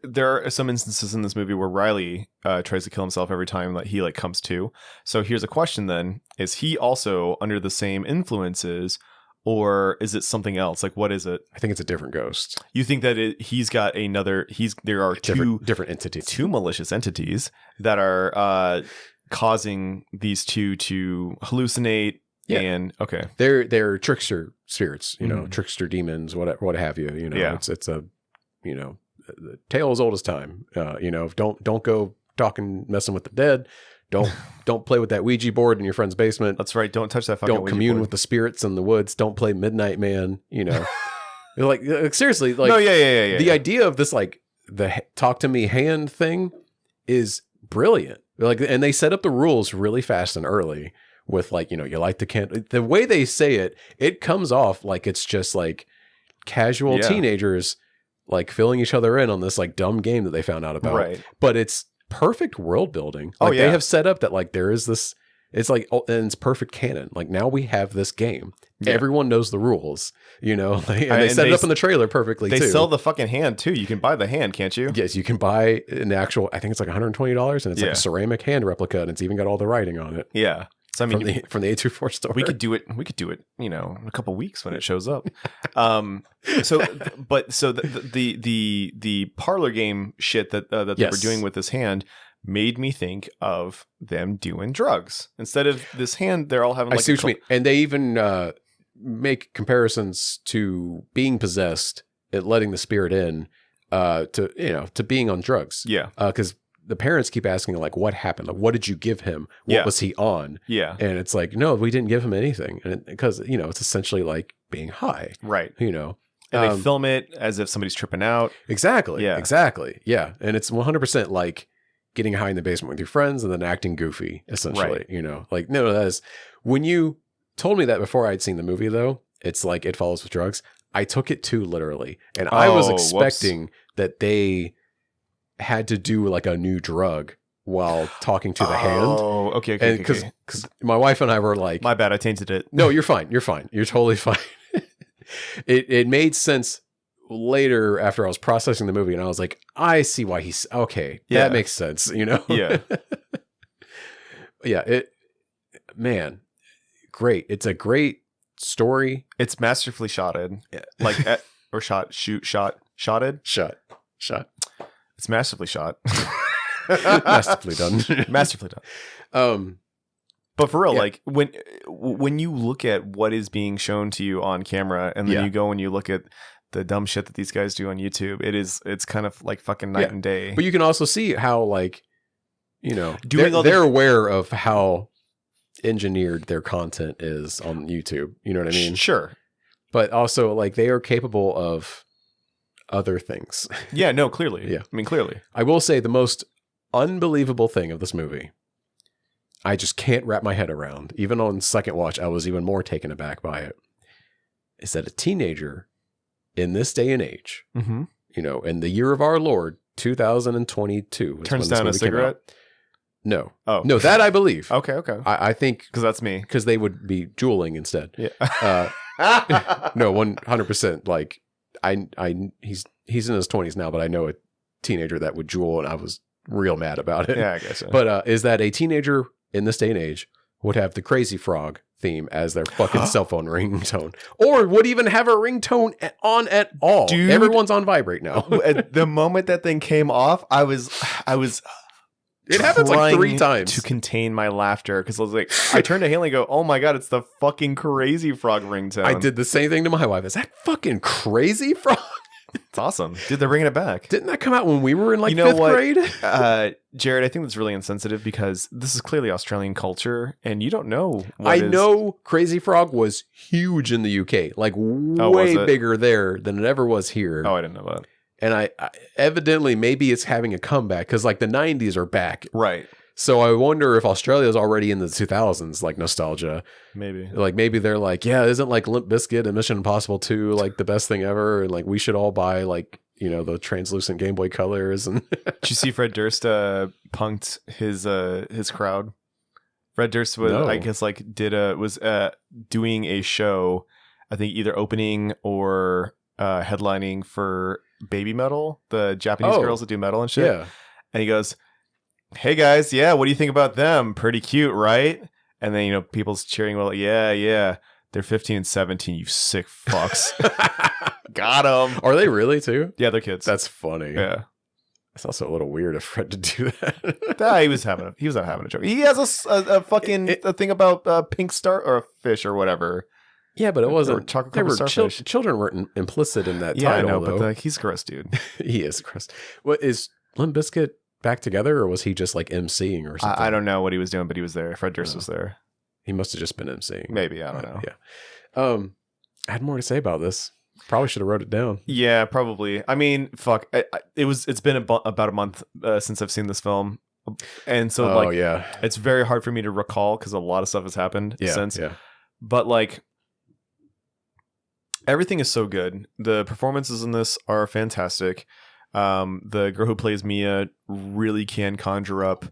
there are some instances in this movie where Riley tries to kill himself every time that he like comes to. So here's a question then: is he also under the same influences, or is it something else? Like, what is it? I think it's a different ghost. You think that he's got another? There are different entities, two malicious entities that are causing these two to hallucinate. Yeah. And okay, they're trickster spirits, trickster demons, what have you. It's a the tale as old as time. Don't go talking, messing with the dead. Don't play with that Ouija board in your friend's basement. That's right. Don't touch that fucking Don't Ouija commune board. with the spirits in the woods. Don't play Midnight Man. Like seriously, like no, yeah. The idea of this, like the talk to me hand thing, is brilliant. Like, and they set up the rules really fast and early with like, you light the candle. The way they say it, it comes off like it's just like casual teenagers like filling each other in on this like dumb game that they found out about. Right. But it's perfect world building. Like they have set up that like there is this, it's like, and it's perfect canon. Like now we have this game. Yeah. Everyone knows the rules, and they set it up in the trailer perfectly too. They sell the fucking hand too. You can buy the hand, can't you? Yes, you can buy an actual, I think it's like $120 and it's like a ceramic hand replica and it's even got all the writing on it. Yeah. So I mean, from the A24 store. We could do it, in a couple weeks when it shows up. So the parlor game shit that they were doing with this hand made me think of them doing drugs. Instead of this hand, they're all having like I see what you mean. And they even make comparisons to being possessed and letting the spirit in to being on drugs. Yeah. Because the parents keep asking, like, what happened? Like, what did you give him? What was he on? Yeah. And it's like, no, we didn't give him anything. And because, it's essentially like being high. Right. And they film it as if somebody's tripping out. Exactly. Yeah. Exactly. Yeah. And it's 100% like getting high in the basement with your friends and then acting goofy, essentially. Right. Like, no, that is, when you told me that before I'd seen the movie, though, it's like It Follows with Drugs. I took it too literally. And I was expecting that they had to do like a new drug while talking to the hand. Oh, okay. Because my wife and I were like, my bad, I tainted it. No, you're fine. You're fine. You're totally fine. It made sense later after I was processing the movie, and I was like, I see why he's okay. Yeah. That makes sense. Yeah. Yeah. Man, great. It's a great story. It's masterfully shotted. Yeah. Like, shotted. Shot. It's masterfully shot. Masterfully done. Masterfully done. But for real, like when you look at what is being shown to you on camera, and then you go and you look at the dumb shit that these guys do on YouTube, it's kind of like fucking night and day. But you can also see how, like, you know, Doing all they're aware of how engineered their content is on YouTube. You know what I mean? Sure. But also, like, they are capable of other things. Yeah, no, clearly. Yeah. I mean, clearly. I will say the most unbelievable thing of this movie, I just can't wrap my head around. Even on second watch, I was even more taken aback by it. Is that a teenager in this day and age, you know, in the year of our Lord, 2022, turns down a cigarette? No. Oh. No, that I believe. Okay. I think... Because that's me. Because they would be jeweling instead. Yeah. No, 100%. Like, he's in his 20s now, but I know a teenager that would jewel, and I was real mad about it. Yeah, I guess so. But is that a teenager in this day and age would have the Crazy Frog theme as their fucking cell phone ringtone, or would even have a ringtone on at all? Dude, everyone's on vibrate now. At the moment that thing came off, I was It happens like 3 trying times to contain my laughter, because I was like, I turned to Haley and go, "Oh my god, it's the fucking Crazy Frog ringtone." I did the same thing to my wife. Is that fucking Crazy Frog? It's awesome, dude. They're bringing it back. Didn't that come out when we were in like 5th grade? Jared, I think that's really insensitive, because this is clearly Australian culture, and you don't know. I know Crazy Frog was huge in the UK, like way bigger there than it ever was here. Oh, I didn't know that. And I evidently, maybe it's having a comeback, because like the 90s are back. Right. So I wonder if Australia's already in the 2000s, like nostalgia. Maybe. Like maybe they're like, yeah, isn't like Limp Bizkit and Mission Impossible 2 like the best thing ever? And like we should all buy like, you know, the translucent Game Boy colors. And did you see Fred Durst punked his crowd? Fred Durst was, I guess, like was doing a show, I think either opening or headlining for Baby Metal, the Japanese girls that do metal and shit. Yeah. And he goes, "Hey guys, yeah, what do you think about them? Pretty cute, right?" And then, you know, people's cheering, well, yeah, they're 15 and 17, you sick fucks. Got them. Are they really too? Yeah, they're kids. That's funny. Yeah. It's also a little weird of Fred to do that. Nah, he was not having a joke. He has a fucking a thing about pink star or a fish or whatever. Yeah, but it wasn't. Chocolate There were starfish. children weren't implicit in that Yeah, title. I know, though. but he's gross, dude. He is gross. What is Limp Bizkit back together, or was he just like emceeing or something? I don't know what he was doing, but he was there. Fred Durst was there. He must have just been emceeing. Maybe, I don't know. Yeah. I had more to say about this. Probably should have wrote it down. Yeah, probably. I mean, fuck. It's been about a month since I've seen this film, and so it's very hard for me to recall, because a lot of stuff has happened since. Yeah. But like, everything is so good. The performances in this are fantastic. The girl who plays Mia really can conjure up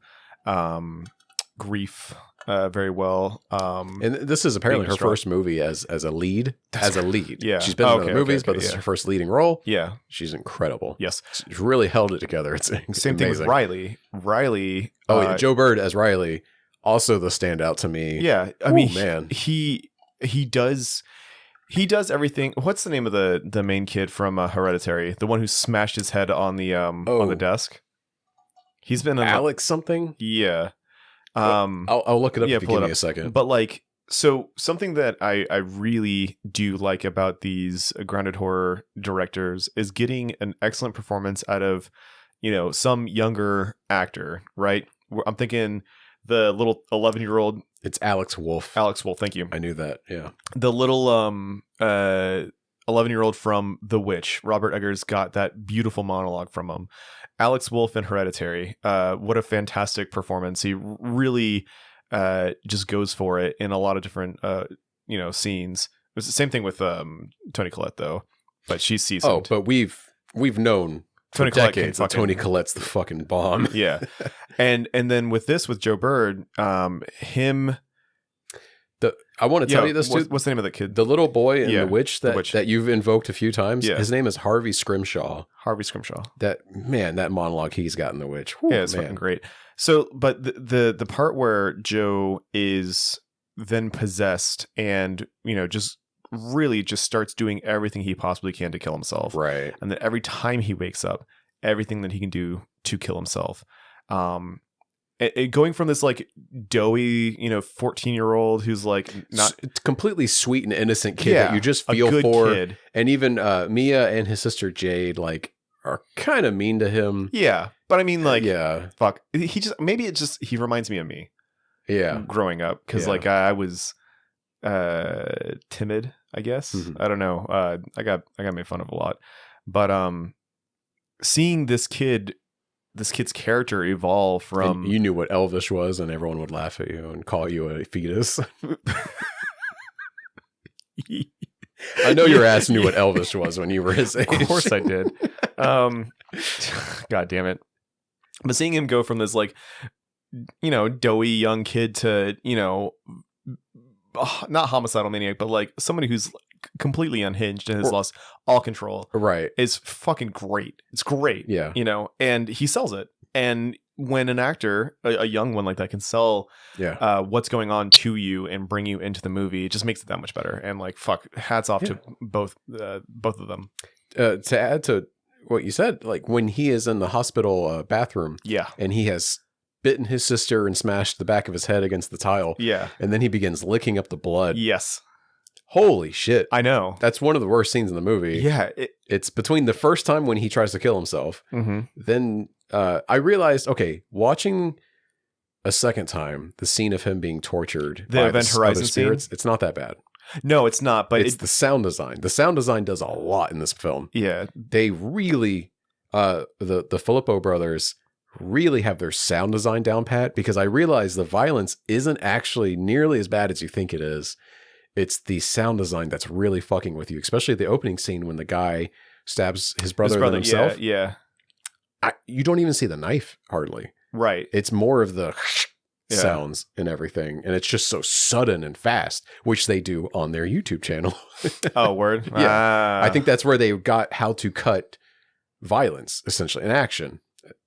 grief very well. And this is apparently her first movie as a lead. Yeah. She's been in other movies, but this is her first leading role. Yeah. She's incredible. Yes. She's really held it together. It's same thing with Riley. Oh, Joe Bird as Riley, also the standout to me. Yeah. I mean, man. He does everything. What's the name of the main kid from Hereditary? The one who smashed his head on the desk. He's been in Alex something. Yeah. I'll look it up if you pull give it me a second. But like, so something that I really do like about these grounded horror directors is getting an excellent performance out of, you know, some younger actor, right? I'm thinking the little 11-year-old. It's Alex Wolff. Alex Wolff, thank you. I knew that. Yeah. The little 11-year-old from The Witch, Robert Eggers, got that beautiful monologue from him. Alex Wolff in Hereditary, what a fantastic performance. He really just goes for it in a lot of different scenes. It was the same thing with Toni Collette though, but she's seasoned. Oh, but we've known Toni for Collette decades that Toni Collette's the fucking bomb. Yeah. And then with Joe Bird, him. I want to tell you this too. What's the name of that kid? The little boy in The Witch that you've invoked a few times. Yeah. His name is Harvey Scrimshaw. Harvey Scrimshaw. That monologue he's got in The Witch. Whew, yeah, it's fucking great. So, but the part where Joe is then possessed and, just really just starts doing everything he possibly can to kill himself. Right. And then every time he wakes up, everything that he can do to kill himself. Going from this like doughy, 14-year-old who's like not completely sweet and innocent kid that you just a feel good for. kid. And even Mia and his sister Jade like are kind of mean to him. Yeah. But I mean, like, yeah, fuck. He reminds me of me. Yeah. Growing up. Because like I was timid, I guess. Mhm. I don't know. I got made fun of a lot. But seeing this kid's character evolve from And you knew what Elvish was, and everyone would laugh at you and call you a fetus. I know your ass knew what Elvish was when you were his age. Of course I did. God damn it. But seeing him go from this like, doughy young kid to, not homicidal maniac, but like somebody who's completely unhinged and has lost all control. Right. Is fucking great. It's great. Yeah. And he sells it. And when an actor, a young one like that, can sell what's going on to you and bring you into the movie, it just makes it that much better. And like, fuck, hats off to both of them. To add to what you said, like when he is in the hospital bathroom, and he has bitten his sister and smashed the back of his head against the tile, and then he begins licking up the blood. Yes. Holy shit. I know. That's one of the worst scenes in the movie. Yeah. It's between the first time when he tries to kill himself, then I realized, okay, watching a second time, the scene of him being tortured the by Event Horizon spirits, it's not that bad. No, it's not, but it's the sound design. The sound design does a lot in this film. Yeah. They really, the Filippo brothers really have their sound design down pat, because I realize the violence isn't actually nearly as bad as you think it is. It's the sound design that's really fucking with you, especially the opening scene when the guy stabs his brother than himself. Yeah. You don't even see the knife hardly. Right. It's more of the sounds and everything. And it's just so sudden and fast, which they do on their YouTube channel. Oh, word? Yeah. I think that's where they got how to cut violence, essentially, in action.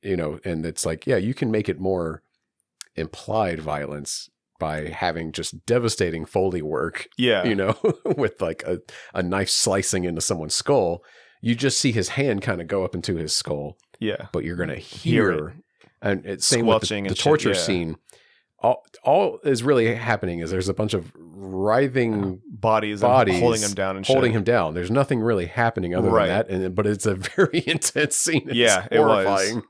And it's like, you can make it more implied violence by having just devastating Foley work. Yeah. With like a knife slicing into someone's skull. You just see his hand kind of go up into his skull. Yeah. But you're going to hear it. And it's same with the torture scene. All is really happening is there's a bunch of writhing bodies holding him down and holding him down. There's nothing really happening other than that. But it's a very intense scene. It's horrifying.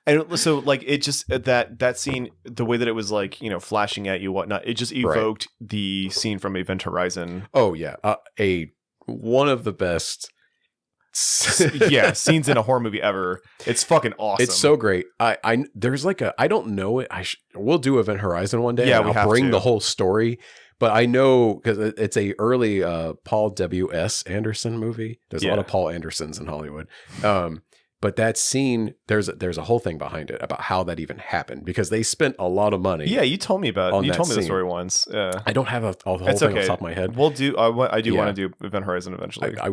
And so like it just that scene, the way that it was like, flashing at you, whatnot, it just evoked the scene from Event Horizon. Oh yeah. One of the best scenes in a horror movie ever. It's fucking awesome. It's so great. There's like I don't know it. We'll do Event Horizon one day. Yeah, and I'll bring the whole story. But I know because it's a early Paul W.S. Anderson movie. There's a lot of Paul Andersons in Hollywood. But that scene, there's a whole thing behind it about how that even happened, because they spent a lot of money. Yeah, you told me about it. You told me the story once. I don't have the whole thing off the top of my head. We'll do. I do want to do Event Horizon eventually. I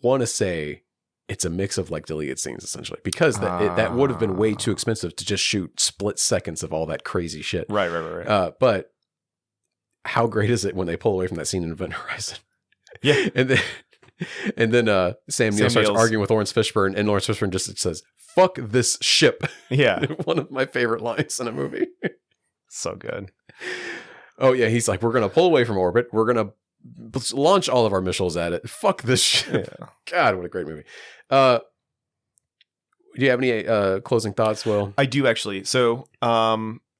want to say it's a mix of like deleted scenes essentially, because that would have been way too expensive to just shoot split seconds of all that crazy shit. Right. But how great is it when they pull away from that scene in Event Horizon? Yeah, and then Sam Neill starts arguing with Lawrence Fishburne, and Lawrence Fishburne just says, "Fuck this ship." Yeah, one of my favorite lines in a movie. So good. Oh yeah, he's like, "We're gonna pull away from orbit. We're gonna launch all of our missiles at it. Fuck this ship." Yeah. God, what a great movie. Do you have any closing thoughts, Will? I do actually. So,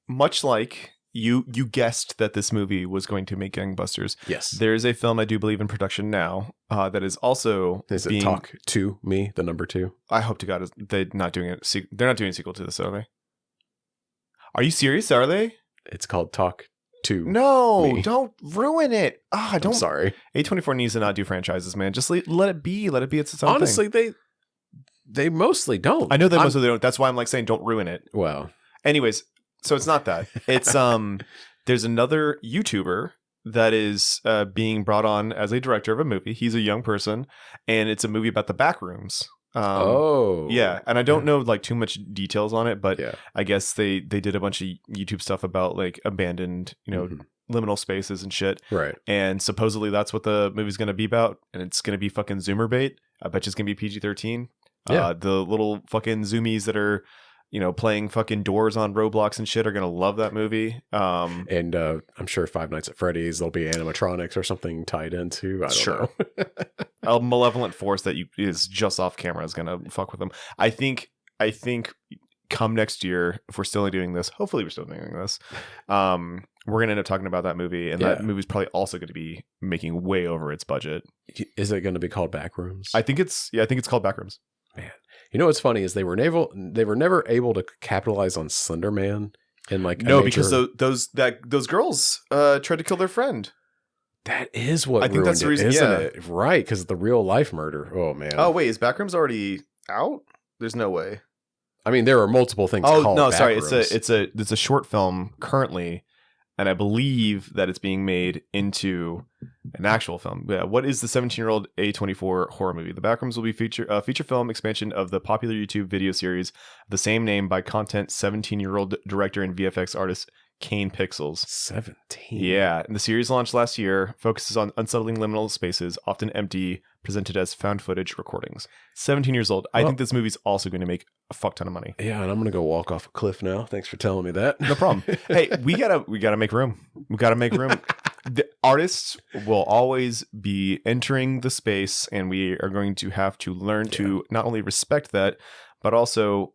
much like you guessed that this movie was going to make gangbusters. Yes. There's a film I do believe in production now that is also it Talk to Me, the number 2? I hope to God they're not doing it. They're not doing a sequel to this, are they? Are you serious? Are they? It's called Talk to Me. Don't ruin it. I'm sorry. A24 needs to not do franchises, man. Just let it be. Let it be its own thing. Honestly, they mostly don't. I know they mostly don't. That's why I'm like saying don't ruin it. Well, anyways, so it's not that. It's there's another YouTuber that is being brought on as a director of a movie. He's a young person, and it's a movie about the back rooms. Yeah, and I don't know like too much details on it, but I guess they did a bunch of YouTube stuff about like abandoned liminal spaces and shit. Right. And supposedly that's what the movie's going to be about. And it's going to be fucking Zoomer bait. I bet you it's going to be PG-13. Yeah. The little fucking Zoomies that are, playing fucking doors on Roblox and shit are going to love that movie. And I'm sure Five Nights at Freddy's, there'll be animatronics or something tied into. I don't know. A malevolent force that is just off camera is going to fuck with them. I think come next year, if we're still doing this, hopefully we're still doing this, we're going to end up talking about that movie. And that movie's probably also going to be making way over its budget. Is it going to be called Backrooms? I think it's called Backrooms. Man, what's funny is they were never able to capitalize on Slender Man in like because those girls tried to kill their friend. That is what I think that's the reason, isn't it? Right, because the real life murder. Oh man. Oh wait, is Backrooms already out? There's no way. I mean, there are multiple things. Oh called no, Backrooms. sorry. It's a short film currently, and I believe that it's being made into an actual film. Yeah, what is the 17-year-old A24 horror movie? The Backrooms will be feature film expansion of the popular YouTube video series of the same name by content 17-year-old director and VFX artist Kane Pixels. 17. Yeah, and the series launched last year, focuses on unsettling liminal spaces, often empty, presented as found footage recordings. 17 years old. I think this movie's also going to make a fuck ton of money. Yeah, and I'm going to go walk off a cliff now. Thanks for telling me that. No problem. Hey, we gotta make room. We gotta make room. The artists will always be entering the space, and we are going to have to learn to not only respect that, but also,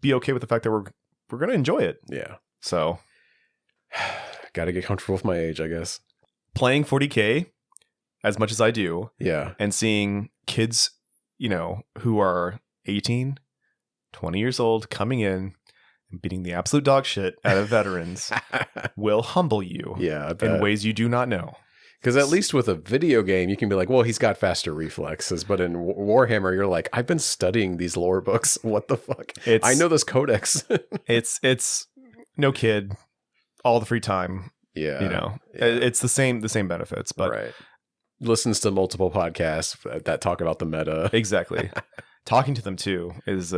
be okay with the fact that we're going to enjoy it. Yeah. So, got to get comfortable with my age, I guess. Playing 40K as much as I do. Yeah. And seeing kids, who are 18, 20 years old coming in and beating the absolute dog shit out of veterans will humble you in ways you do not know. Because at least with a video game, you can be like, well, he's got faster reflexes. But in Warhammer, you're like, I've been studying these lore books. What the fuck? I know this codex. It's no kid, all the free time. Yeah. It's the same benefits, but right. Listens to multiple podcasts that talk about the meta. Exactly. Talking to them too is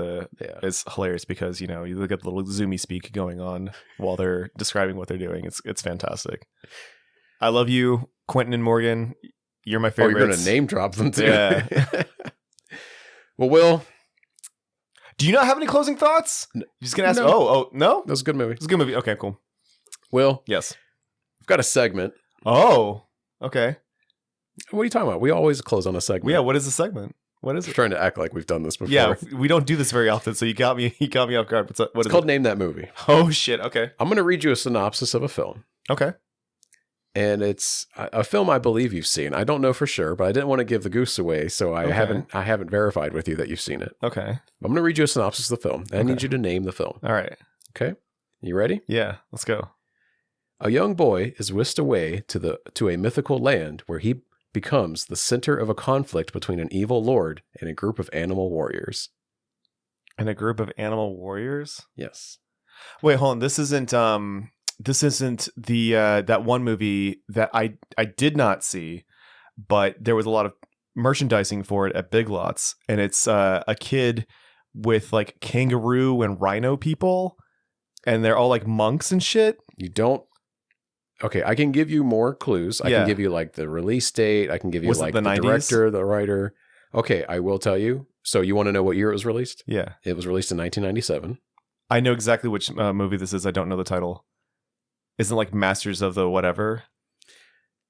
hilarious because you look at the little zoomy speak going on while they're describing what they're doing. It's fantastic. I love you, Quentin and Morgan. You're my favorites. Oh, you're gonna name drop them too. Yeah. Well, Will, do you not have any closing thoughts? You're just gonna ask. No. Oh, no. That was a good movie. It's a good movie. Okay, cool. Will, yes, we've got a segment. Oh, okay. What are you talking about? We always close on a segment. Yeah. What is the segment? What is it? We're trying to act like we've done this before. Yeah, we don't do this very often, so you got me off guard. It's called Name That Movie. Oh shit! Okay, I'm going to read you a synopsis of a film. Okay, and it's a film I believe you've seen. I don't know for sure, but I didn't want to give the goose away, so I haven't verified with you that you've seen it. Okay, I'm going to read you a synopsis of the film. I need you to name the film. All right. Okay, you ready? Yeah, let's go. A young boy is whisked away to a mythical land where he becomes the center of a conflict between an evil lord and a group of animal warriors. And a group of animal warriors? Yes. Wait, hold on. This isn't the that one movie that I did not see, but there was a lot of merchandising for it at Big Lots, and it's a kid with like kangaroo and rhino people, and they're all like monks and shit. You don't. Okay, I can give you more clues. I can give you like the release date. I can give you like the 90s? Director, the writer. Okay, I will tell you. So you want to know what year it was released? Yeah. It was released in 1997. I know exactly which movie this is. I don't know the title. Isn't it like Masters of the whatever?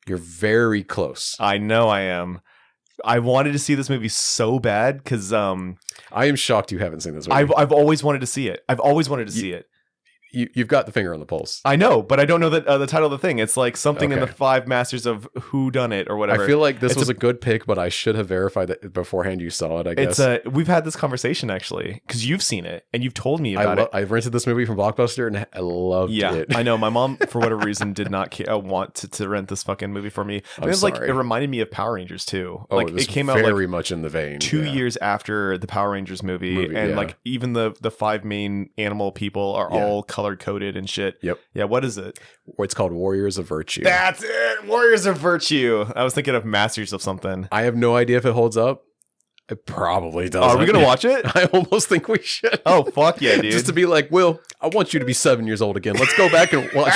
You're very close. I know I am. I wanted to see this movie so bad because I am shocked you haven't seen this movie. I've always wanted to see it. I've always wanted to see it. You've got the finger on the pulse. I know, but I don't know the title of the thing. It's like something in the 5 Masters of Who Done It or whatever. I feel like this was a good pick, but I should have verified that beforehand you saw it, I guess. We've had this conversation actually because you've seen it and you've told me about it. I've rented this movie from Blockbuster and I loved it. I know. My mom, for whatever reason, did not want to rent this fucking movie for me. It was like, it reminded me of Power Rangers too. Oh, like it came out very much in the vein. 2 years after the Power Rangers movie and like even the 5 main animal people are all color coded and shit. Yep. Yeah, what is it? It's called Warriors of Virtue. That's it! Warriors of Virtue. I was thinking of Masters of something. I have no idea if it holds up. It probably does. Are we going to watch it? I almost think we should. Oh, fuck yeah, dude. Just to be like, Will, I want you to be 7 years old again. Let's go back and watch.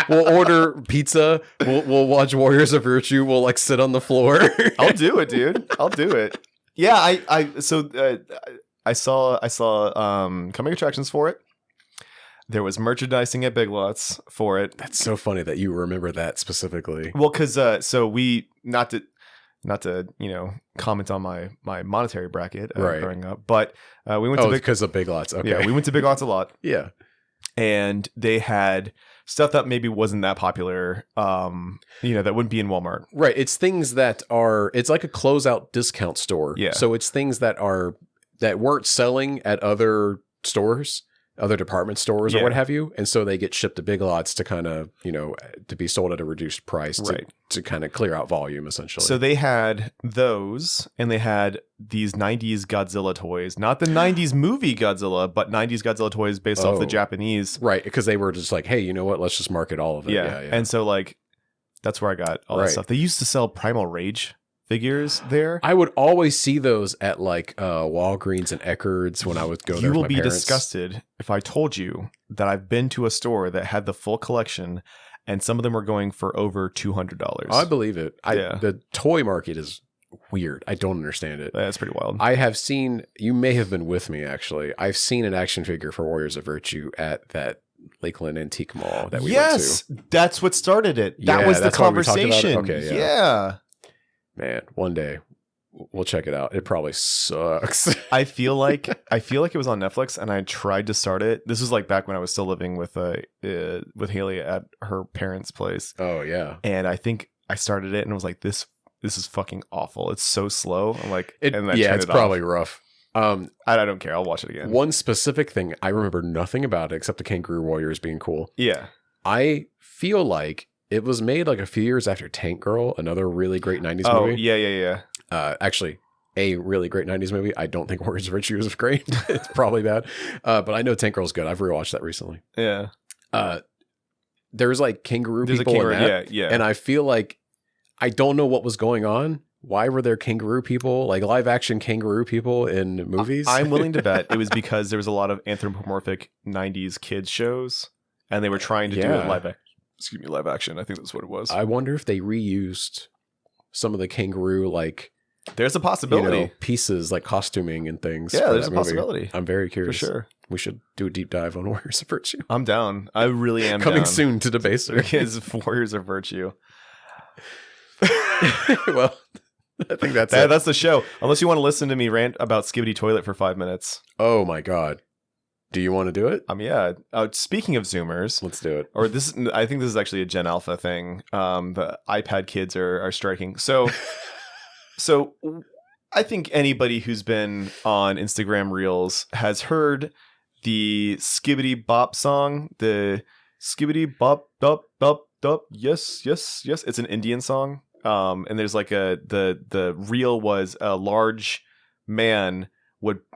We'll order pizza. We'll watch Warriors of Virtue. We'll like sit on the floor. I'll do it, dude. I'll do it. Yeah, I saw coming attractions for it. There was merchandising at Big Lots for it. That's so funny that you remember that specifically. Well, because so we not to comment on my monetary bracket Right. growing up, but we went to because of Big Lots. Okay. Yeah, we went to Big Lots a lot. Yeah. And they had stuff that maybe wasn't that popular, that wouldn't be in Walmart. Right. It's things that are, it's like a closeout discount store. Yeah. So it's things that weren't selling at other stores, other department stores or Yeah. what have you. And so they get shipped to Big Lots to kind of, to be sold at a reduced price Right. to kind of clear out volume essentially. So they had those, and they had these 90s Godzilla toys. Not the 90s movie Godzilla, but 90s Godzilla toys based off the Japanese. Right. Because they were just like, hey, you know what? Let's just market all of it. Yeah. And so, like, that's where I got all that Right. stuff. They used to sell Primal Rage figures there. I would always see those at like Walgreens and Eckerd's when I would go there You with will my be parents. disgusted if I told you that I've been to a store that had the full collection, and some of them were going for over $200. I believe it. Yeah. The toy market is weird. I don't understand it. That's pretty wild. I have seen, you may have been with me actually, I've seen an action figure for Warriors of Virtue at that Lakeland Antique Mall that we went to. That's what started it. That Yeah, was the that's why we were talking about it? conversation. Okay, yeah. Yeah. Man, one day we'll check it out. It probably sucks. I feel like it was on Netflix, and I tried to start it. This was like back when I was still living with Haley at her parents' place, Oh yeah. and I think I started it and was like, this is fucking awful. It's so slow. I'm like, and then I Yeah, turned it's it off. probably rough. I don't care. I'll watch it again. One specific thing, I remember nothing about it except the Kangaroo Warriors being cool. Yeah. I feel like it was made like a few years after Tank Girl, another really great 90s Oh movie. yeah. Actually, a really great 90s movie. I don't think Warriors of Virtue is great. It's probably bad. But I know Tank Girl's good. I've rewatched that recently. Yeah. There's like kangaroo There's a people kangaroo. in that. Yeah. And I feel like I don't know what was going on. Why were there kangaroo people, like live action kangaroo people in movies? I'm willing to bet it was because there was a lot of anthropomorphic 90s kids shows, and they were trying to do it live action. I think that's what it was. I wonder if they reused some of the kangaroo like There's a possibility. pieces like costuming and things. Yeah, for there's that a movie. possibility. I'm very For curious. sure. We should do a deep dive on Warriors of Virtue. I'm down. I really am Coming down. soon to Debaser. Is Warriors of Virtue. Well, I think that's it. That's the show. Unless you want to listen to me rant about Skibidi Toilet for 5 minutes. Oh my God. Do you want to do it? Yeah. Speaking of Zoomers, Let's do it. or this, I think this is actually a Gen Alpha thing. The iPad kids are striking. So I think anybody who's been on Instagram Reels has heard the Skibidi Bop song, the Skibidi Bop Dop Dop Dop. Yes. It's an Indian song. And there's like the reel was a large man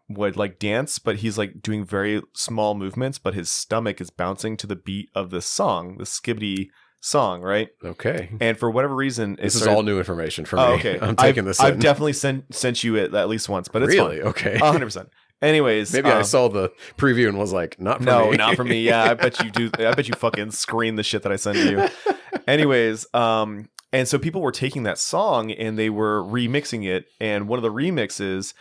would like dance, but he's like doing very small movements, but his stomach is bouncing to the beat of the song, the Skibidi song, right? Okay. And for whatever reason, This is all new information for me. Oh, okay. I'm taking this in. I've definitely sent you it at least once, but it's Really? fine. Okay. 100%. Anyways, Maybe I saw the preview and was like, not for no, me. not for me. Yeah, I bet you do. I bet you fucking screen the shit that I send you. Anyways, and so people were taking that song and they were remixing it, and one of the remixes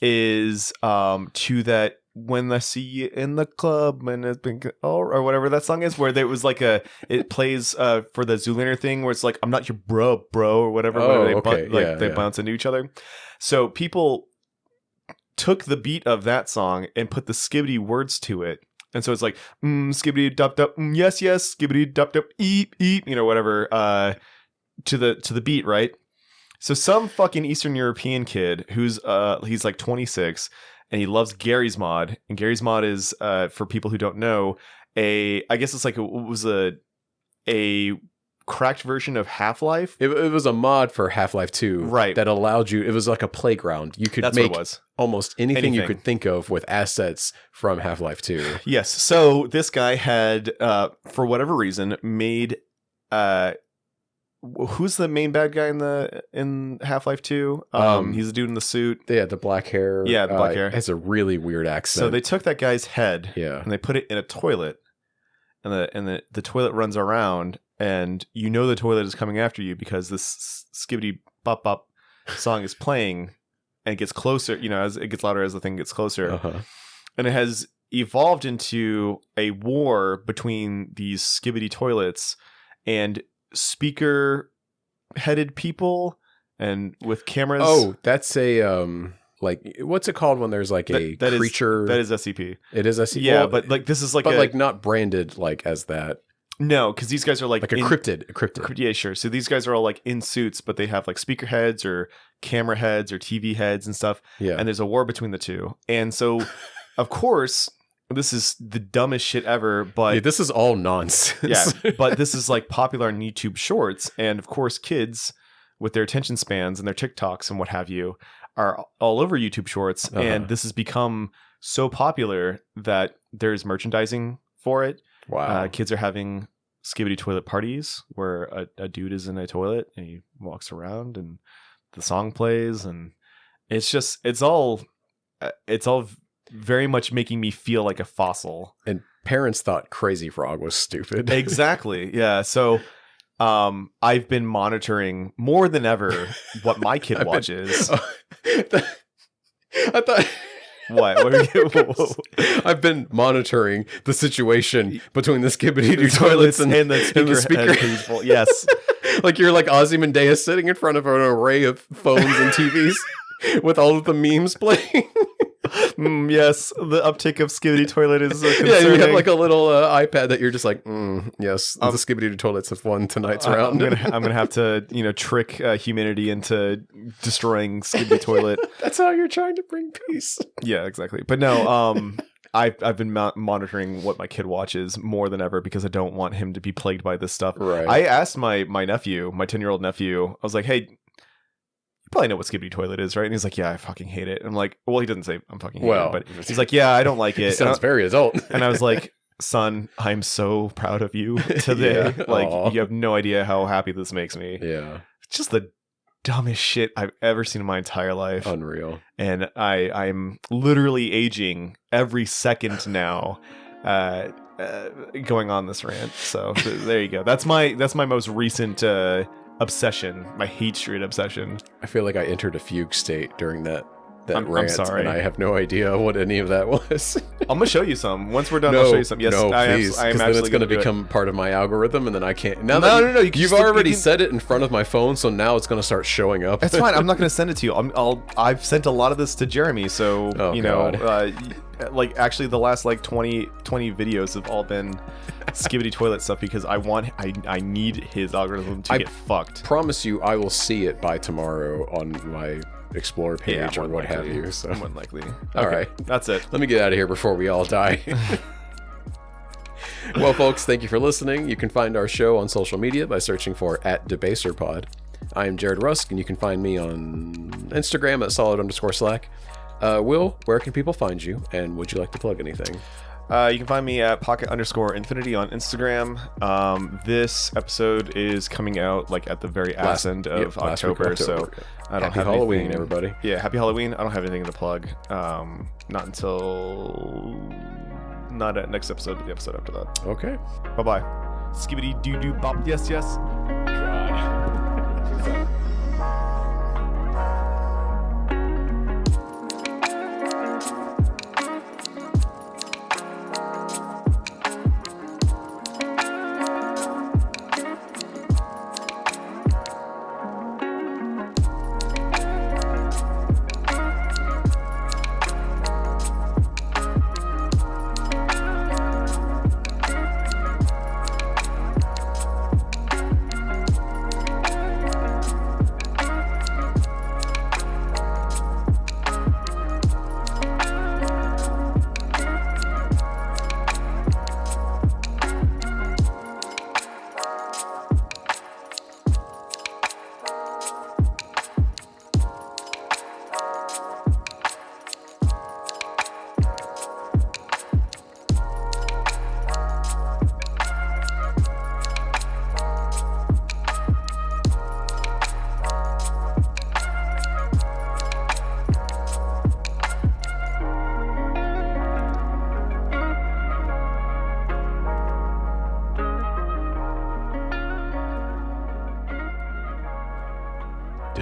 is to that "When I See You in the Club" when it's been or whatever that song is, where there was like it plays for the Zoolander thing where it's like "I'm not your bro" or whatever. Oh, where they okay. they bounce into each other. So people took the beat of that song and put the Skibidi words to it. And so it's like, Skibidi dup dup, yes, Skibidi dup dup, eep, whatever, to the beat, right? So some fucking Eastern European kid who's he's like 26 and he loves Gary's Mod. And Gary's Mod is, for people who don't know, I guess it's like it was a cracked version of Half-Life. It was a mod for Half-Life 2. Right. That allowed you, it was like a playground. You could That's make what it was. almost anything you Anything. could think of with assets from Half-Life 2. Yes. So this guy had, for whatever reason, made who's the main bad guy in Half-Life 2? He's the dude in the suit. Yeah, the black hair. Yeah, the black hair. Has a really weird accent. So they took that guy's head and they put it in a toilet, and the toilet runs around, and you know the toilet is coming after you because this skibidi bop bop song is playing, and it gets closer, as it gets louder as the thing gets closer. And it has evolved into a war between these skibidi toilets and speaker-headed people, and with cameras. Oh, that's a what's it called when there's like a creature? That is SCP. It is SCP. Yeah, well, but like this is like, but like not branded like as that. No, because these guys are like a cryptid. Yeah, sure. So these guys are all like in suits, but they have like speaker heads or camera heads or TV heads and stuff. Yeah, and there's a war between the two, and so of course. This is the dumbest shit ever, but this is all nonsense. Yeah, but this is like popular on YouTube Shorts, and of course, kids with their attention spans and their TikToks and what have you are all over YouTube Shorts, and this has become so popular that there's merchandising for it. Wow, kids are having skibidi toilet parties where a dude is in a toilet and he walks around and the song plays, and it's all very much making me feel like a fossil. And parents thought Crazy Frog was stupid. Exactly. Yeah. So I've been monitoring more than ever what my kid watches. I thought what are you? I've been monitoring the situation between the skibidi toilets and the speaker. Yes. Like you're like Ozymandias sitting in front of an array of phones and TVs with all of the memes playing. Yes, the uptake of skibidi toilet is concerning. Yeah, you have like a little iPad that you're just like, yes, the skibidi toilets have won tonight's round. I'm gonna have to trick humanity into destroying skibidi toilet. That's how you're trying to bring peace. Yeah, exactly. But no, I've been monitoring what my kid watches more than ever because I don't want him to be plagued by this stuff. Right. I asked my nephew, my 10-year-old nephew, I was like, hey, you probably know what skibidi toilet is, right? And he's like, yeah, I fucking hate it. And I'm like, well, he doesn't say I'm fucking hate it, but he's like, yeah, I don't like it. Sounds very adult. And I was like, son, I'm so proud of you today. Yeah. Like, Aww. You have no idea how happy this makes me. Yeah. It's just the dumbest shit I've ever seen in my entire life. Unreal. And I'm literally aging every second now, going on this rant. So there you go. That's my most recent obsession, my hate street obsession. I feel like I entered a fugue state during that rant. I'm sorry. And I have no idea what any of that was. I'm gonna show you some. Once we're done, I'll show you some. Yes, no, please. I am then it's gonna become part of my algorithm, and then I can't. No. You've already said it in front of my phone, so now it's gonna start showing up. That's fine. I'm not gonna send it to you. I've sent a lot of this to Jeremy, so like actually the last like 20 videos have all been skibidi toilet stuff because I need his algorithm to get fucked. Promise you, I will see it by tomorrow on my Explore page or what have you. So more likely. All right, that's it. Let me get out of here before we all die. Well, folks, thank you for listening. You can find our show on social media by searching for @DebaserPod. I am Jared Rusk, and you can find me on Instagram at solid_slack. Will, where can people find you, and would you like to plug anything? You can find me at pocket_infinity on Instagram. This episode is coming out like at the very ass end of October, so I don't have Halloween, anything. everybody. Yeah, happy Halloween. I don't have anything to plug. Not until not at next episode, but the episode after that. Okay. Bye bye. Skibidi doo doo bop. Yes, yes.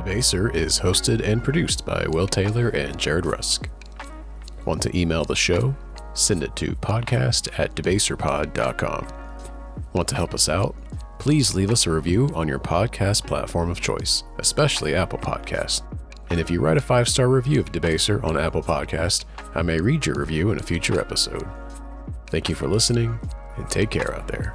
Debaser is hosted and produced by Will Taylor and Jared Rusk. Want to email the show? Send it to podcast@debaserpod.com. Want to help us out? Please leave us a review on your podcast platform of choice, especially Apple Podcasts. And if you write a 5-star review of Debaser on Apple Podcast, I may read your review in a future episode. Thank you for listening, and take care out there.